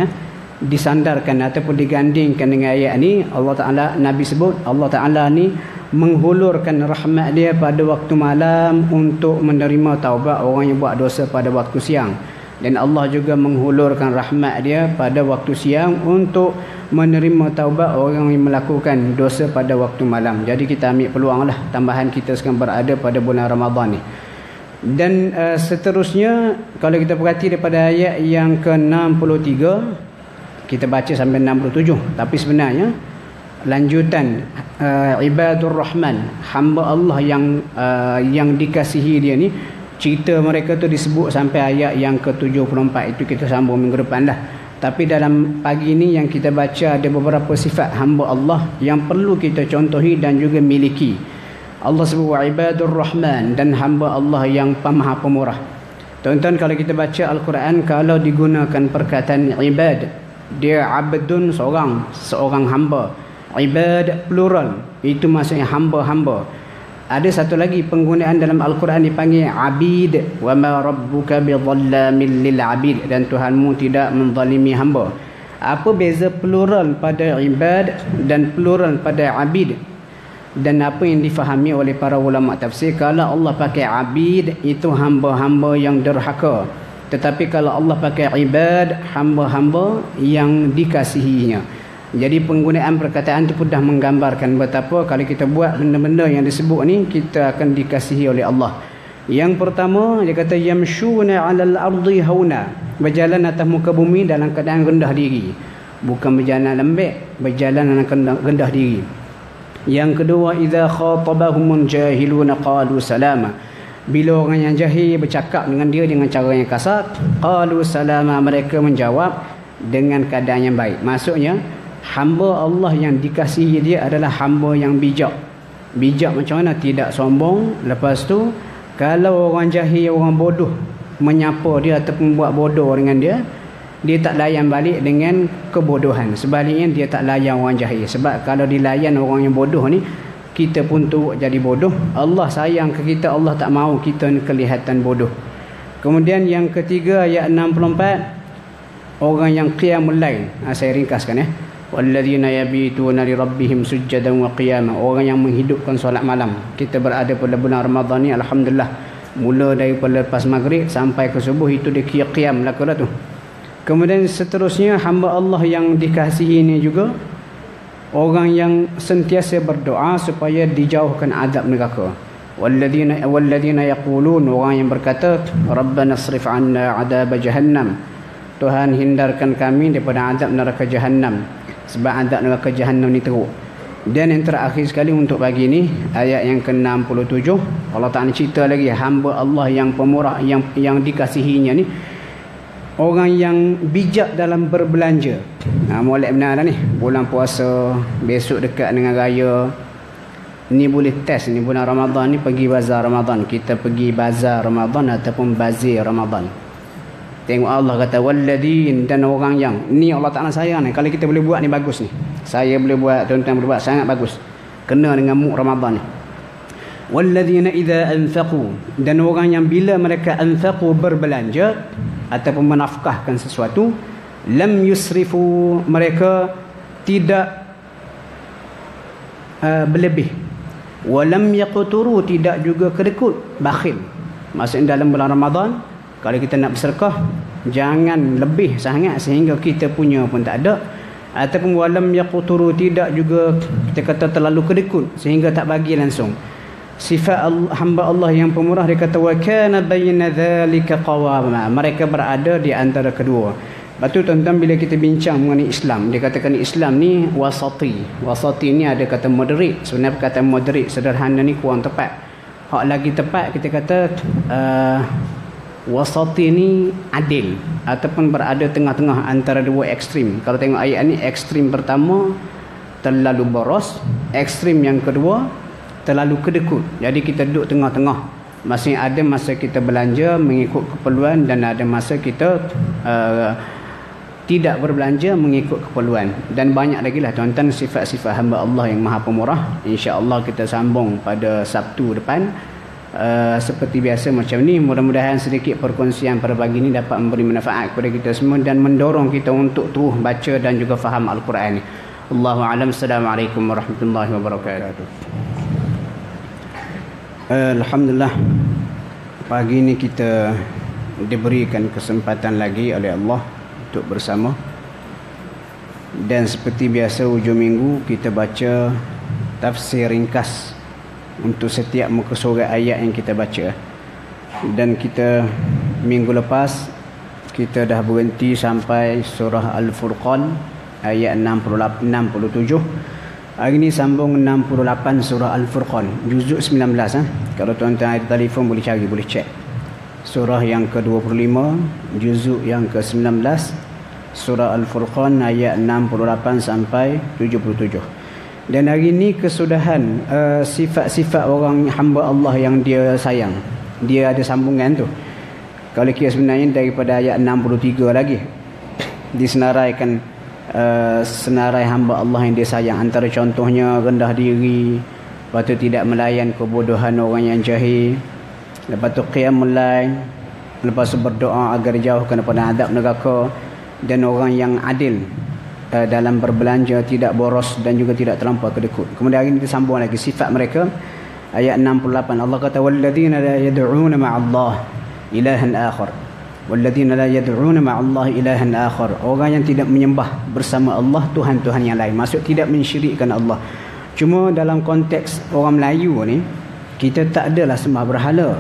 disandarkan ataupun digandingkan dengan ayat ni. Allah Ta'ala, Nabi sebut Allah Ta'ala ni menghulurkan rahmat dia pada waktu malam untuk menerima taubat orang yang buat dosa pada waktu siang, dan Allah juga menghulurkan rahmat dia pada waktu siang untuk menerima taubat orang yang melakukan dosa pada waktu malam. Jadi kita ambil peluang lah, tambahan kita sekarang berada pada bulan Ramadan ni. Dan seterusnya kalau kita perhati daripada ayat yang ke-63, kita baca sampai 67, tapi sebenarnya lanjutan ibadur rahman, hamba Allah yang dikasihi dia ni, cerita mereka tu disebut sampai ayat yang ke-74. Itu kita sambung minggu depan dah. Tapi dalam pagi ni yang kita baca ada beberapa sifat hamba Allah yang perlu kita contohi dan juga miliki. Allah sebut wa ibadur rahman, dan hamba Allah yang Maha Pemurah. Tuan-tuan, kalau kita baca Al-Quran, kalau digunakan perkataan ibad, dia abdun, seorang hamba. Ibad plural, itu maksudnya hamba-hamba. Ada satu lagi penggunaan dalam Al-Quran dipanggil abid, wa ma rabbuka bidhallamin lil abid, dan Tuhanmu tidak menzalimi hamba. Apa beza plural pada ibad dan plural pada abid? Dan apa yang difahami oleh para ulama tafsir, kalau Allah pakai abid itu hamba-hamba yang derhaka, tetapi kalau Allah pakai ibad, hamba-hamba yang dikasihinya. Jadi penggunaan perkataan itu pun dah menggambarkan betapa kalau kita buat benda-benda yang disebut ni, kita akan dikasihi oleh Allah. Yang pertama dia kata yamshuna 'alal ardi hauna, berjalan atas muka bumi dalam keadaan rendah diri, bukan berjalan lembek, berjalan dalam rendah diri. Yang kedua idza khatabahumun jahiluna qalu salama, bila orang yang jahil bercakap dengan dia dengan cara yang kasar, qalu salama, mereka menjawab dengan keadaan yang baik. Maksudnya hamba Allah yang dikasihi dia adalah hamba yang bijak. Bijak macam mana? Tidak sombong. Lepas tu kalau orang jahil, orang bodoh menyapa dia ataupun buat bodoh dengan dia, dia tak layan balik dengan kebodohan. Sebaliknya dia tak layan orang jahil. Sebab kalau dilayan orang yang bodoh ni, kita pun turut jadi bodoh. Allah sayang ke kita, Allah tak mahu kita ni kelihatan bodoh. Kemudian yang ketiga ayat 64, orang yang qiyamul lail. Saya ringkaskan ya. Walladzina yabituna li rabbihim sujjadan wa qiyama, orang yang menghidupkan solat malam. Kita berada pada bulan Ramadan ni alhamdulillah, mula daripada lepas maghrib sampai ke subuh itu dia qiyam lah tu. Kemudian seterusnya hamba Allah yang dikasihi ini juga orang yang sentiasa berdoa supaya dijauhkan azab neraka. Walladzina yaqulun, orang yang berkata rabbana asrif 'anna 'adab jahannam, Tuhan hindarkan kami daripada azab neraka jahannam, sebab azab neraka jahannam ni teruk. Dan yang terakhir sekali untuk pagi ni ayat yang ke-67, Allah Ta'ala cerita lagi hamba Allah yang pemurah, yang dikasihinya ni orang yang bijak dalam berbelanja. Molek benar dah ni, bulan puasa, besok dekat dengan raya ni, boleh test ni bulan Ramadan ni pergi bazar Ramadan. Kita pergi bazar Ramadan ataupun bazir Ramadan. Tengok Allah kata walladzin, dan orang yang ni Allah Ta'ala sayang ni. Kalau kita boleh buat ni bagus ni. Saya boleh buat, tuan-tuan boleh buat, sangat bagus. Kena dengan mu Ramadan ni. Walladzina idza anfaqu, dan orang yang bila mereka anfaqu berbelanja ataupun menafkahkan sesuatu, lam yusrifu, mereka tidak berlebih, walam yaqturu, tidak juga kedekut, bakhil. Maksudnya dalam bulan Ramadan kalau kita nak bersedekah jangan lebih sangat sehingga kita punya pun tak ada, ataupun walam yaqturu, tidak juga kita kata terlalu kedekut sehingga tak bagi langsung. Sifat hamba Allah yang pemurah, dia kata wa kana bayna dzalika qawama, mereka berada di antara kedua. Lepas tu tuan-tuan bila kita bincang mengenai Islam, dia katakan Islam ni wasati. Wasati ni ada kata moderate. Sebenarnya kata moderate sederhana ni kurang tepat. Hak lagi tepat kita kata wasati ni adil ataupun berada tengah-tengah antara dua ekstrim. Kalau tengok ayat ni, ekstrim pertama terlalu boros, ekstrim yang kedua terlalu kedekut. Jadi kita duduk tengah-tengah. Maksudnya ada masa kita belanja mengikut keperluan dan ada masa kita tidak berbelanja mengikut keperluan. Dan banyak lagi lah tuan-tuan sifat-sifat hamba Allah yang maha pemurah. InsyaAllah kita sambung pada Sabtu depan. Seperti biasa macam ni, mudah-mudahan sedikit perkongsian pada pagi ni dapat memberi manfaat kepada kita semua dan mendorong kita untuk terus baca dan juga faham Al-Quran. Allahu a'lam. Assalamualaikum warahmatullahi wabarakatuh. Alhamdulillah, pagi ni kita diberikan kesempatan lagi oleh Allah untuk bersama, dan seperti biasa hujung minggu kita baca tafsir ringkas untuk setiap muka surat ayat yang kita baca. Dan kita minggu lepas kita dah berhenti sampai surah Al-Furqan ayat 67. Hari ni sambung 68 surah Al-Furqan, juzuk 19. Kalau tuan-tuan ada telefon boleh cari, boleh cek. Surah yang ke-25, juzuk yang ke-19, surah Al-Furqan ayat 68 sampai 77. Dan hari ni kesudahan sifat-sifat orang hamba Allah yang dia sayang. Dia ada sambungan tu. Kalau kira sebenarnya daripada ayat 63 lagi disenaraikan senarai hamba Allah yang dia sayang. Antara contohnya rendah diri, lepas tu tidak melayan kebodohan orang yang jahil, lepas tu qiyamul lail, lepas tu berdoa agar dijauhkan daripada azab neraka, dan orang yang adil dalam berbelanja, tidak boros dan juga tidak terlampau kedekut. Kemudian hari ini kita sambung lagi sifat mereka, ayat 68. Allah kata walladzina la yad'una ma'allah ilahan akhar, walladzina la yad'una ma'allah ilahan akhar, orang yang tidak menyembah bersama Allah Tuhan-Tuhan yang lain. Maksud tidak mensyirikkan Allah. Cuma dalam konteks orang Melayu ni, kita tak adalah sembah berhala.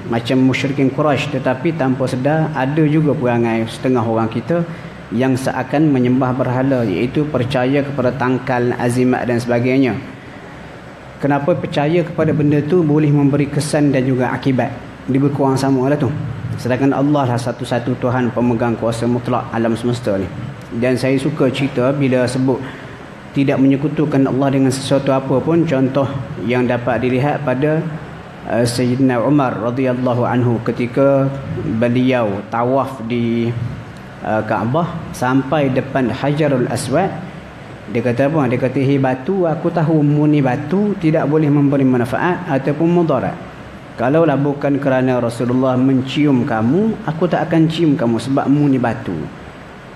Macam musyrikin Quraisy, tetapi tanpa sedar ada juga perangai setengah orang kita yang seakan menyembah berhala, iaitu percaya kepada tangkal, azimat dan sebagainya. Kenapa percaya kepada benda tu boleh memberi kesan dan juga akibat? Lebih kurang sama lah tu. Sedangkan Allah lah satu-satu Tuhan pemegang kuasa mutlak alam semesta ni. Dan saya suka cerita bila sebut tidak menyekutukan Allah dengan sesuatu apa pun. Contoh yang dapat dilihat pada Sayyidina Umar radhiyallahu anhu ketika beliau tawaf di Kaabah sampai depan Hajarul Aswad. Dia kata apa? Dia kata, "Hei batu, aku tahu muni batu tidak boleh memberi manfaat ataupun mudarat. Kalaulah bukan kerana Rasulullah mencium kamu, aku tak akan cium kamu sebab muni batu."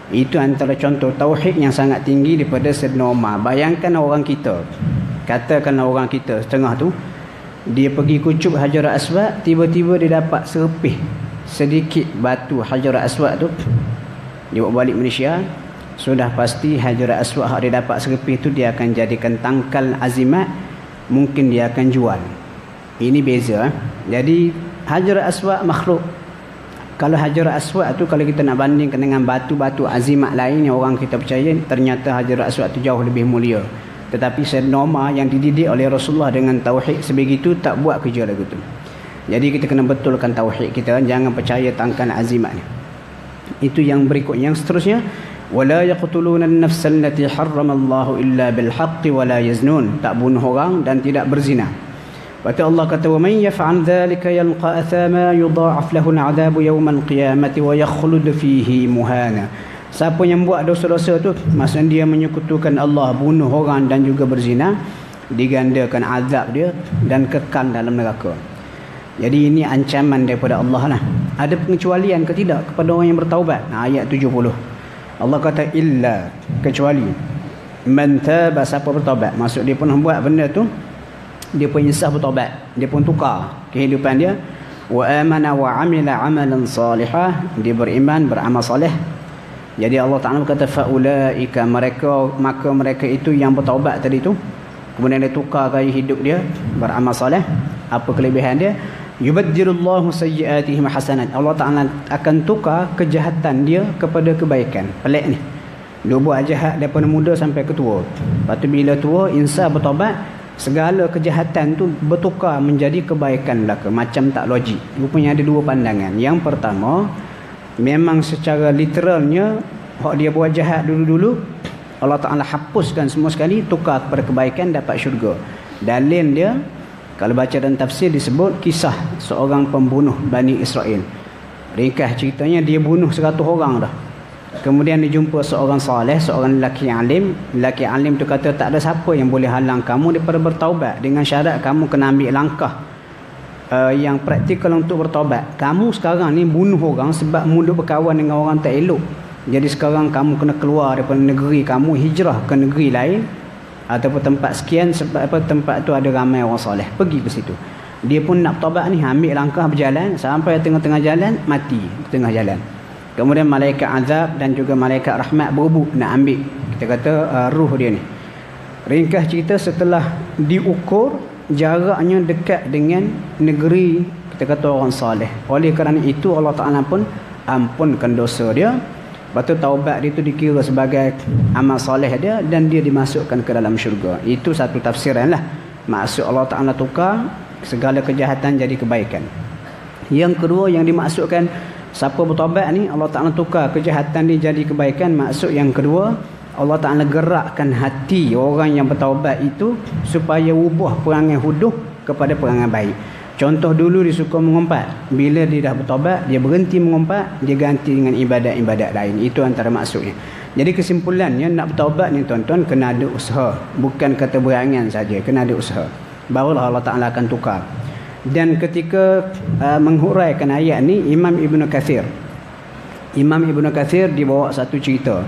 Itu antara contoh tauhid yang sangat tinggi daripada Sayyidina Umar. Bayangkan orang kita, katakanlah orang kita setengah tu, dia pergi kucup Hajarul Aswad, tiba-tiba dia dapat serpih sedikit batu Hajarul Aswad tu, dia bawa balik Malaysia, sudah pasti Hajarul Aswad yang dia dapat serpih tu dia akan jadikan tangkal azimat, mungkin dia akan jual. Ini beza. Jadi Hajarul Aswad makhluk. Kalau Hajarul Aswad tu, kalau kita nak bandingkan dengan batu-batu azimat lain yang orang kita percaya, ternyata Hajarul Aswad tu jauh lebih mulia. Tetapi Sayyidina Umar yang dididik oleh Rasulullah dengan tauhid sebegitu tak buat kerja lagu tu. Jadi kita kena betulkan tauhid kita, jangan percaya tangkal azimat ni. Itu yang berikutnya. Yang seterusnya, wala yaqtuluna an-nafsa allati harramallahu illa bil haqqi wala yaznun, tak bunuh orang dan tidak berzina. Lepas tu Allah kata, wa man yaf'al dhalika yalqa athama yudha'af lahu al-'adhabu yawm al-qiyamati wa yakhlud fihi muhana. Siapa yang buat dosa-dosa tu, maksudnya dia menyekutukan Allah, bunuh orang dan juga berzina, digandakan azab dia dan kekal dalam neraka. Jadi ini ancaman daripada Allah lah. Ada pengecualian ke tidak kepada orang yang bertaubat? Ayat 70. Allah kata illa, kecuali man taba, siapa bertaubat. Maksud dia pun buat benda tu, dia pun insaf bertaubat, dia pun tukar kehidupan dia. Wa amana wa amila amalan salihah, dia beriman, beramal soleh. Jadi Allah Ta'ala kata faulaika, maka mereka itu yang bertaubat tadi tu, kemudian dia tukar gaya hidup dia, beramal soleh. Apa kelebihan dia? Yubaddilullahu sayyi'atihim hasanat. Allah Ta'ala akan tukar kejahatan dia kepada kebaikan. Pelik ni. Dia buat jahat daripada muda sampai ke tua. Lepas tu bila tua, insaf bertaubat, segala kejahatan tu bertukar menjadi kebaikan belaka. Macam tak logik. Rupanya ada dua pandangan. Yang pertama, memang secara literalnya, hak dia buat jahat dulu-dulu, Allah Ta'ala hapuskan semua sekali, tukar kepada kebaikan, dapat syurga. Dalil dia, kalau baca dalam tafsir disebut kisah seorang pembunuh Bani Israel. Ringkas ceritanya, dia bunuh 100 orang dah. Kemudian dia jumpa seorang saleh, seorang lelaki alim. Lelaki alim tu kata, tak ada siapa yang boleh halang kamu daripada bertaubat, dengan syarat kamu kena ambil langkah yang praktikal untuk bertaubat. Kamu sekarang ni bunuh orang sebab mula berkawan dengan orang tak elok. Jadi sekarang kamu kena keluar daripada negeri kamu, hijrah ke negeri lain ataupun tempat sekian, sebab apa, tempat tu ada ramai orang soleh, pergi ke situ. Dia pun nak bertaubat ni, ambil langkah berjalan sampai tengah-tengah jalan, mati tengah jalan. Kemudian malaikat azab dan juga malaikat rahmat berebut nak ambil, kita kata ruh dia ni. Ringkas cerita, setelah diukur jaraknya dekat dengan negeri, kita kata orang soleh. Oleh kerana itu Allah Ta'ala pun ampunkan dosa dia. Lepas tu taubat dia tu dikira sebagai amal soleh dia dan dia dimasukkan ke dalam syurga. Itu satu tafsiran lah. Maksud Allah Ta'ala tukar segala kejahatan jadi kebaikan. Yang kedua yang dimaksudkan, siapa bertaubat ni Allah Ta'ala tukar kejahatan dia jadi kebaikan. Maksud yang kedua, Allah Ta'ala gerakkan hati orang yang bertaubat itu supaya ubah perangai huduh kepada perangai baik. Contoh, dulu dia suka mengumpat. Bila dia dah bertaubat, dia berhenti mengumpat, dia ganti dengan ibadat-ibadat lain. Itu antara maksudnya. Jadi kesimpulannya, nak bertaubat ni tuan-tuan, kena ada usaha. Bukan kata berangan saja, kena ada usaha. Barulah Allah Ta'ala akan tukar. Dan ketika menghuraikan ayat ni, Imam Ibn Kathir dibawa satu cerita.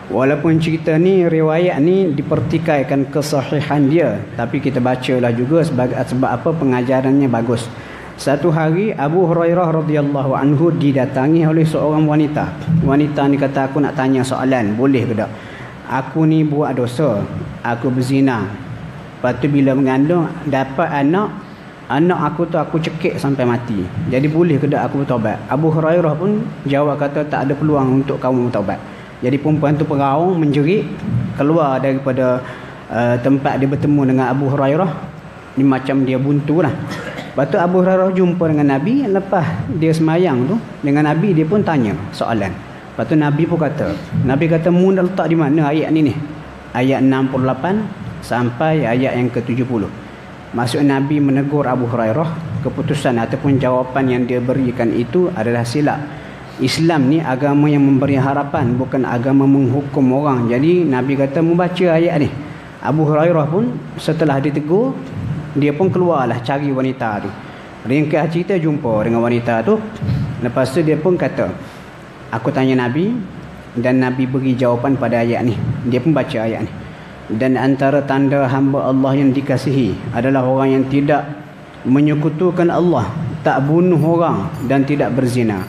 Walaupun cerita ni, riwayat ni dipertikaikan kesahihan dia, tapi kita bacalah juga sebab apa, pengajarannya bagus. Satu hari Abu Hurairah radhiyallahu anhu didatangi oleh seorang wanita. Wanita ni kata, aku nak tanya soalan, boleh ke tak? Aku ni buat dosa, aku berzina. Lepas tu bila mengandung dapat anak, anak aku tu aku cekik sampai mati. Jadi boleh ke tak aku bertaubat? Abu Hurairah pun jawab kata tak ada peluang untuk kamu bertaubat. Jadi perempuan tu peraung menjerit keluar daripada tempat dia bertemu dengan Abu Hurairah. Ni macam dia buntu lah. Lepas tu Abu Hurairah jumpa dengan Nabi. Lepas dia semayang tu dengan Nabi, dia pun tanya soalan. Lepas tu Nabi pun kata, mu dah letak di mana ayat ni? Ayat 68 sampai ayat yang ke-70. Maksud Nabi menegur Abu Hurairah, keputusan ataupun jawapan yang dia berikan itu adalah silap. Islam ni agama yang memberi harapan, bukan agama menghukum orang. Jadi Nabi kata membaca ayat ni. Abu Hurairah pun setelah ditegur, dia pun keluarlah cari wanita tu. Ringkas cerita jumpa dengan wanita tu. Lepas tu dia pun kata, aku tanya Nabi dan Nabi beri jawapan pada ayat ni. Dia pun baca ayat ni. Dan antara tanda hamba Allah yang dikasihi adalah orang yang tidak menyekutukan Allah, tak bunuh orang dan tidak berzina,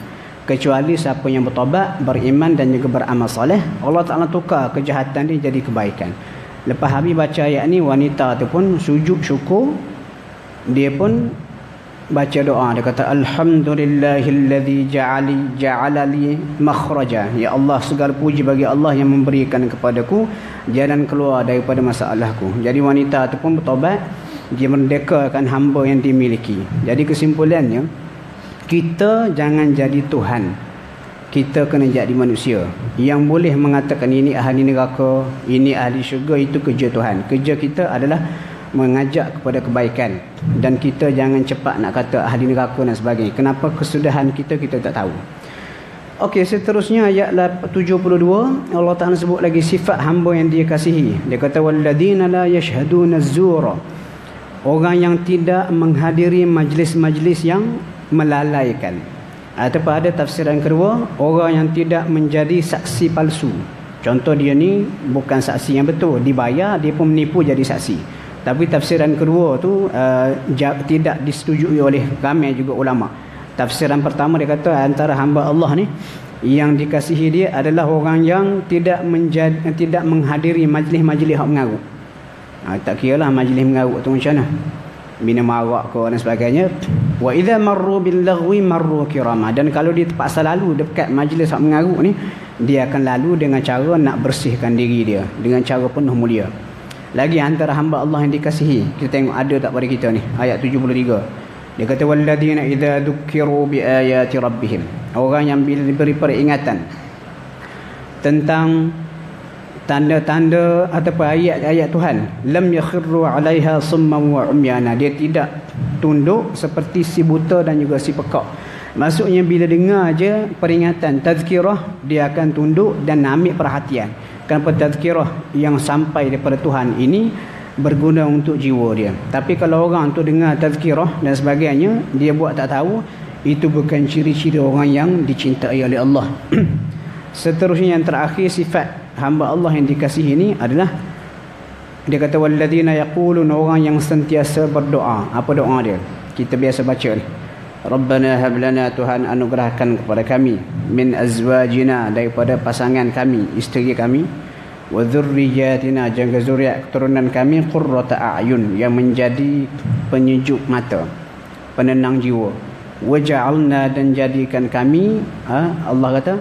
kecuali siapa yang bertaubat, beriman dan juga beramal soleh. Allah Ta'ala tukar kejahatan dia jadi kebaikan. Lepas Habib baca ayat ni, wanita tu pun sujud syukur. Dia pun baca doa. Dia kata, Alhamdulillahilladzi ja'ala li makhraja. Ya Allah, segala puji bagi Allah yang memberikan kepadaku jalan keluar daripada masalahku. Jadi wanita tu pun bertaubat. Dia merdekakan hamba yang dimiliki. Jadi kesimpulannya, kita jangan jadi Tuhan. Kita kena jadi manusia. Yang boleh mengatakan ini ahli neraka, ini ahli syurga, itu kerja Tuhan. Kerja kita adalah mengajak kepada kebaikan. Dan kita jangan cepat nak kata ahli neraka dan sebagainya. Kenapa? Kesudahan kita tak tahu. Okey, seterusnya ayat 72, Allah Ta'ala sebut lagi sifat hamba yang dia kasihi. Dia kata, walladzina la yashhaduna az-zura. Orang yang tidak menghadiri majlis-majlis yang melalaikan. Ataupun ada tafsiran kedua, orang yang tidak menjadi saksi palsu. Contoh dia ni bukan saksi yang betul, dibayar, dia pun menipu jadi saksi. Tapi tafsiran kedua tu tidak disetujui oleh ramai juga ulama. Tafsiran pertama dia kata antara hamba Allah ni yang dikasihi dia adalah orang yang tidak menghadiri majlis-majlis hak mengarut. Tak kira lah majlis mengarut tu macam mana, minum arak ke dan sebagainya. Wa idza marru bil laghwi marru kirama. Dan kalau dia terpaksa lalu dekat majlis hak mengarut ni, dia akan lalu dengan cara nak bersihkan diri dia dengan cara penuh mulia. Lagi antara hamba Allah yang dikasihi, kita tengok ada tak pada kita ni, ayat 73. Dia kata walladzina idza dzukiru bi ayati rabbihim. Orang yang bila diberi peringatan tentang tanda-tanda ataupun ayat-ayat Tuhan, lam yakhirru 'alaiha summan wa umyana. Dia tidak tunduk seperti si buta dan juga si pekak. Maksudnya bila dengar je peringatan tazkirah, dia akan tunduk dan ambil perhatian. Kenapa tazkirah yang sampai daripada Tuhan ini berguna untuk jiwa dia. Tapi kalau orang tu dengar tazkirah dan sebagainya, dia buat tak tahu, itu bukan ciri-ciri orang yang dicintai oleh Allah. Seterusnya yang terakhir, sifat hamba Allah yang dikasihi ini adalah, dia kata walladzina yaqulun, orang yang sentiasa berdoa. Apa doa dia? Kita biasa baca ni, Rabbana hab lana, Tuhan anugerahkan kepada kami, min azwajina, daripada pasangan kami, isteri kami, wa dzurriyyatina, jaga zuriat keturunan kami, qurrata a'yun, yang menjadi penyejuk mata, penenang jiwa, waj'alna, dan jadikan kami, Allah kata,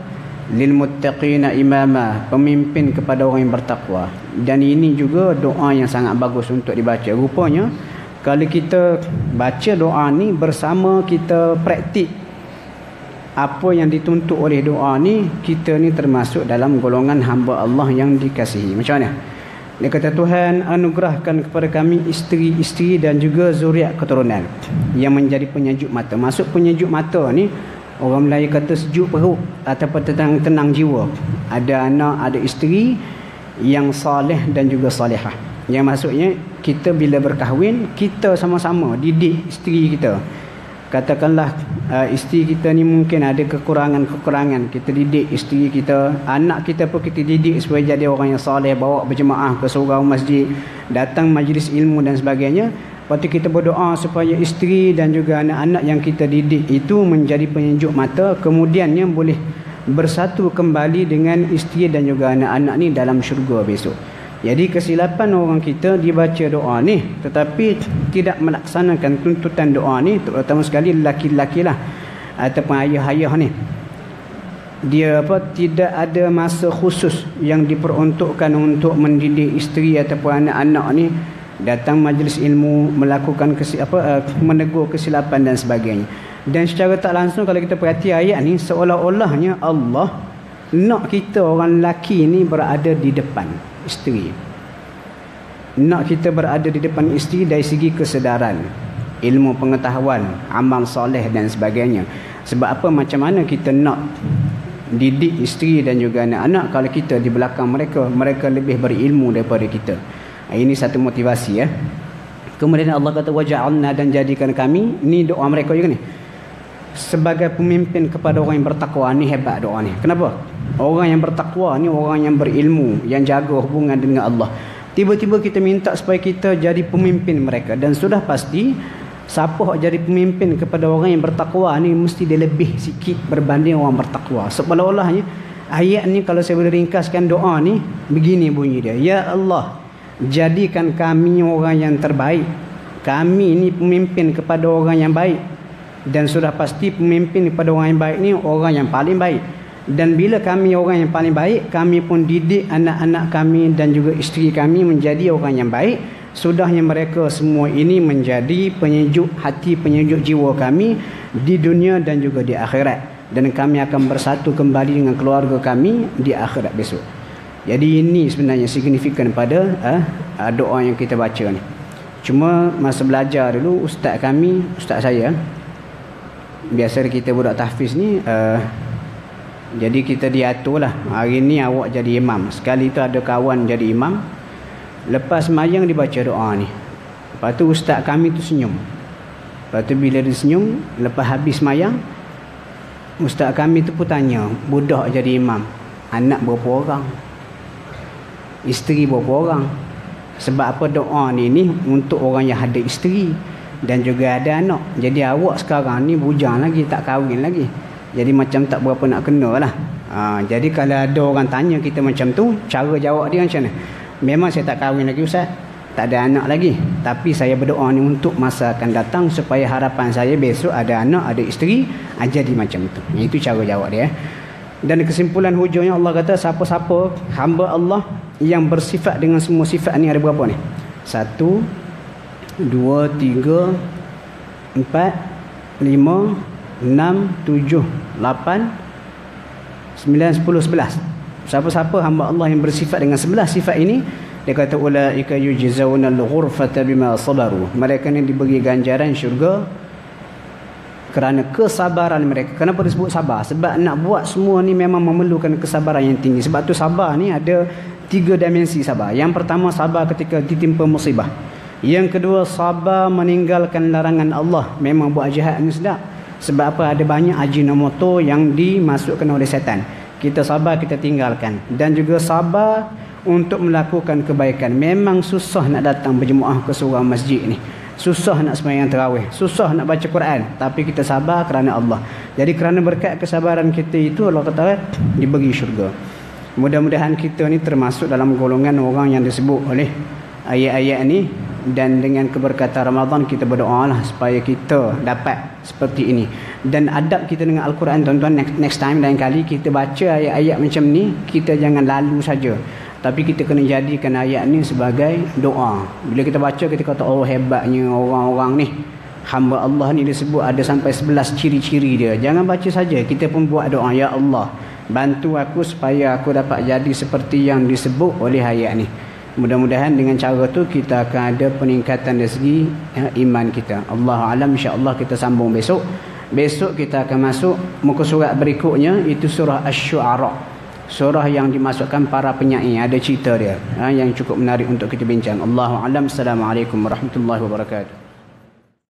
lil muttaqina imama, pemimpin kepada orang yang bertakwa. Dan ini juga doa yang sangat bagus untuk dibaca. Rupanya kalau kita baca doa ni bersama kita praktik apa yang dituntut oleh doa ni, kita ni termasuk dalam golongan hamba Allah yang dikasihi. Macam mana? Dia kata Tuhan anugerahkan kepada kami isteri-isteri dan juga zuriat keturunan yang menjadi penyejuk mata. Maksud penyejuk mata ni, orang Melayu kata sejuk perut ataupun tenang jiwa. Ada anak, ada isteri yang saleh dan juga salihah. Yang maksudnya kita bila berkahwin, kita sama-sama didik isteri kita. Katakanlah isteri kita ni mungkin ada kekurangan-kekurangan, kita didik isteri kita. Anak kita pun kita didik supaya jadi orang yang saleh, bawa berjemaah ke surau masjid, datang majlis ilmu dan sebagainya. Lepas tu kita berdoa supaya isteri dan juga anak-anak yang kita didik itu menjadi penyejuk mata, kemudiannya boleh bersatu kembali dengan isteri dan juga anak-anak ni dalam syurga besok. Jadi kesilapan orang kita dibaca doa ni tetapi tidak melaksanakan tuntutan doa ni, terutama sekali lelaki-lelaki lah ataupun ayah-ayah ni. Dia tidak ada masa khusus yang diperuntukkan untuk mendidik isteri ataupun anak-anak ni, datang majlis ilmu, melakukan menegur kesilapan dan sebagainya. Dan secara tak langsung kalau kita perhati ayat ni, seolah-olahnya Allah nak kita orang lelaki ni berada di depan isteri. Nak kita berada di depan isteri dari segi kesedaran, ilmu pengetahuan, amal soleh dan sebagainya. Sebab apa, macam mana kita nak didik isteri dan juga anak-anak kalau kita di belakang mereka lebih berilmu daripada kita. Ini satu motivasi ya. Kemudian Allah kata waja'alna, dan jadikan kami, ni doa mereka juga ni, sebagai pemimpin kepada orang yang bertakwa. Ni hebat doa ni. Kenapa? Orang yang bertakwa ni orang yang berilmu, yang jaga hubungan dengan Allah. Tiba-tiba kita minta supaya kita jadi pemimpin mereka, dan sudah pasti siapa jadi pemimpin kepada orang yang bertakwa ni mesti dia lebih sikit berbanding orang bertakwa. Seolah-olahnya ayat ni kalau saya boleh ringkaskan doa ni begini bunyi dia, ya Allah, jadikan kami orang yang terbaik. Kami ni pemimpin kepada orang yang baik, dan sudah pasti pemimpin kepada orang yang baik ni orang yang paling baik. Dan bila kami orang yang paling baik, kami pun didik anak-anak kami dan juga isteri kami menjadi orang yang baik. Sudahnya mereka semua ini menjadi penyejuk hati, penyejuk jiwa kami di dunia dan juga di akhirat. Dan kami akan bersatu kembali dengan keluarga kami di akhirat besok. Jadi ini sebenarnya signifikan pada doa yang kita baca ni. Cuma masa belajar dulu, ustaz saya, biasa kita budak tahfiz ni, jadi kita diatur lah, hari ni awak jadi imam. Sekali tu ada kawan jadi imam, lepas semayang dibaca doa ni. Lepas tu ustaz kami tu senyum. Lepas tu bila dia senyum, lepas habis semayang, ustaz kami tu pun tanya, budak jadi imam, anak berapa orang? Isteri berapa orang? Sebab apa doa ni untuk orang yang ada isteri dan juga ada anak. Jadi awak sekarang ni bujang lagi, tak kahwin lagi, jadi macam tak berapa nak kena lah. Jadi kalau ada orang tanya kita macam tu, cara jawab dia macam mana? Memang saya tak kahwin lagi ustaz, tak ada anak lagi, tapi saya berdoa ni untuk masa akan datang supaya harapan saya besok ada anak, ada isteri, jadi macam tu. Itu cara jawab dia. Dan kesimpulan hujungnya Allah kata, siapa-siapa hamba Allah yang bersifat dengan semua sifat ni, ada berapa ni? 1, 2, 3, 4, 5, 6, 7, 8, 9, 10, 11. Siapa-siapa hamba Allah yang bersifat dengan 11 sifat ini, dia kata ulaika yujzauna al-ghurfata bima sabaru. Mereka ni diberi ganjaran syurga kerana kesabaran mereka. Kenapa disebut sabar? Sebab nak buat semua ni memang memerlukan kesabaran yang tinggi. Sebab tu sabar ni ada 3 dimensi sabar. Yang pertama, sabar ketika ditimpa musibah. Yang kedua, sabar meninggalkan larangan Allah. Memang buat jahat ni sedap. Sebab apa? Ada banyak ajinomoto yang dimasukkan oleh setan. Kita sabar, kita tinggalkan. Dan juga sabar untuk melakukan kebaikan. Memang susah nak datang berjemaah ke seorang masjid ni. Susah nak sembahyang tarawih, susah nak baca Quran, tapi kita sabar kerana Allah. Jadi kerana berkat kesabaran kita itu, Allah kata diberi syurga. Mudah-mudahan kita ni termasuk dalam golongan orang yang disebut oleh ayat-ayat ni. Dan dengan keberkatan Ramadan kita berdoalah supaya kita dapat seperti ini. Dan adab kita dengan Al-Quran, tuan-tuan, next time lain kali kita baca ayat-ayat macam ni, kita jangan lalu saja, tapi kita kena jadikan ayat ni sebagai doa. Bila kita baca, kita kata, oh hebatnya orang-orang ni, hamba Allah ni disebut ada sampai 11 ciri-ciri dia. Jangan baca saja, kita pun buat doa, ya Allah, bantu aku supaya aku dapat jadi seperti yang disebut oleh ayat ni. Mudah-mudahan dengan cara tu kita akan ada peningkatan dari segi iman kita. Allahu a'lam. Insya-Allah kita sambung besok. Besok kita akan masuk muka surat berikutnya, itu surah Asy-Syu'ara. Surah yang dimasukkan para penyair, ada cerita dia yang cukup menarik untuk kita bincang. Allahu a'lam. Assalamualaikum warahmatullahi wabarakatuh.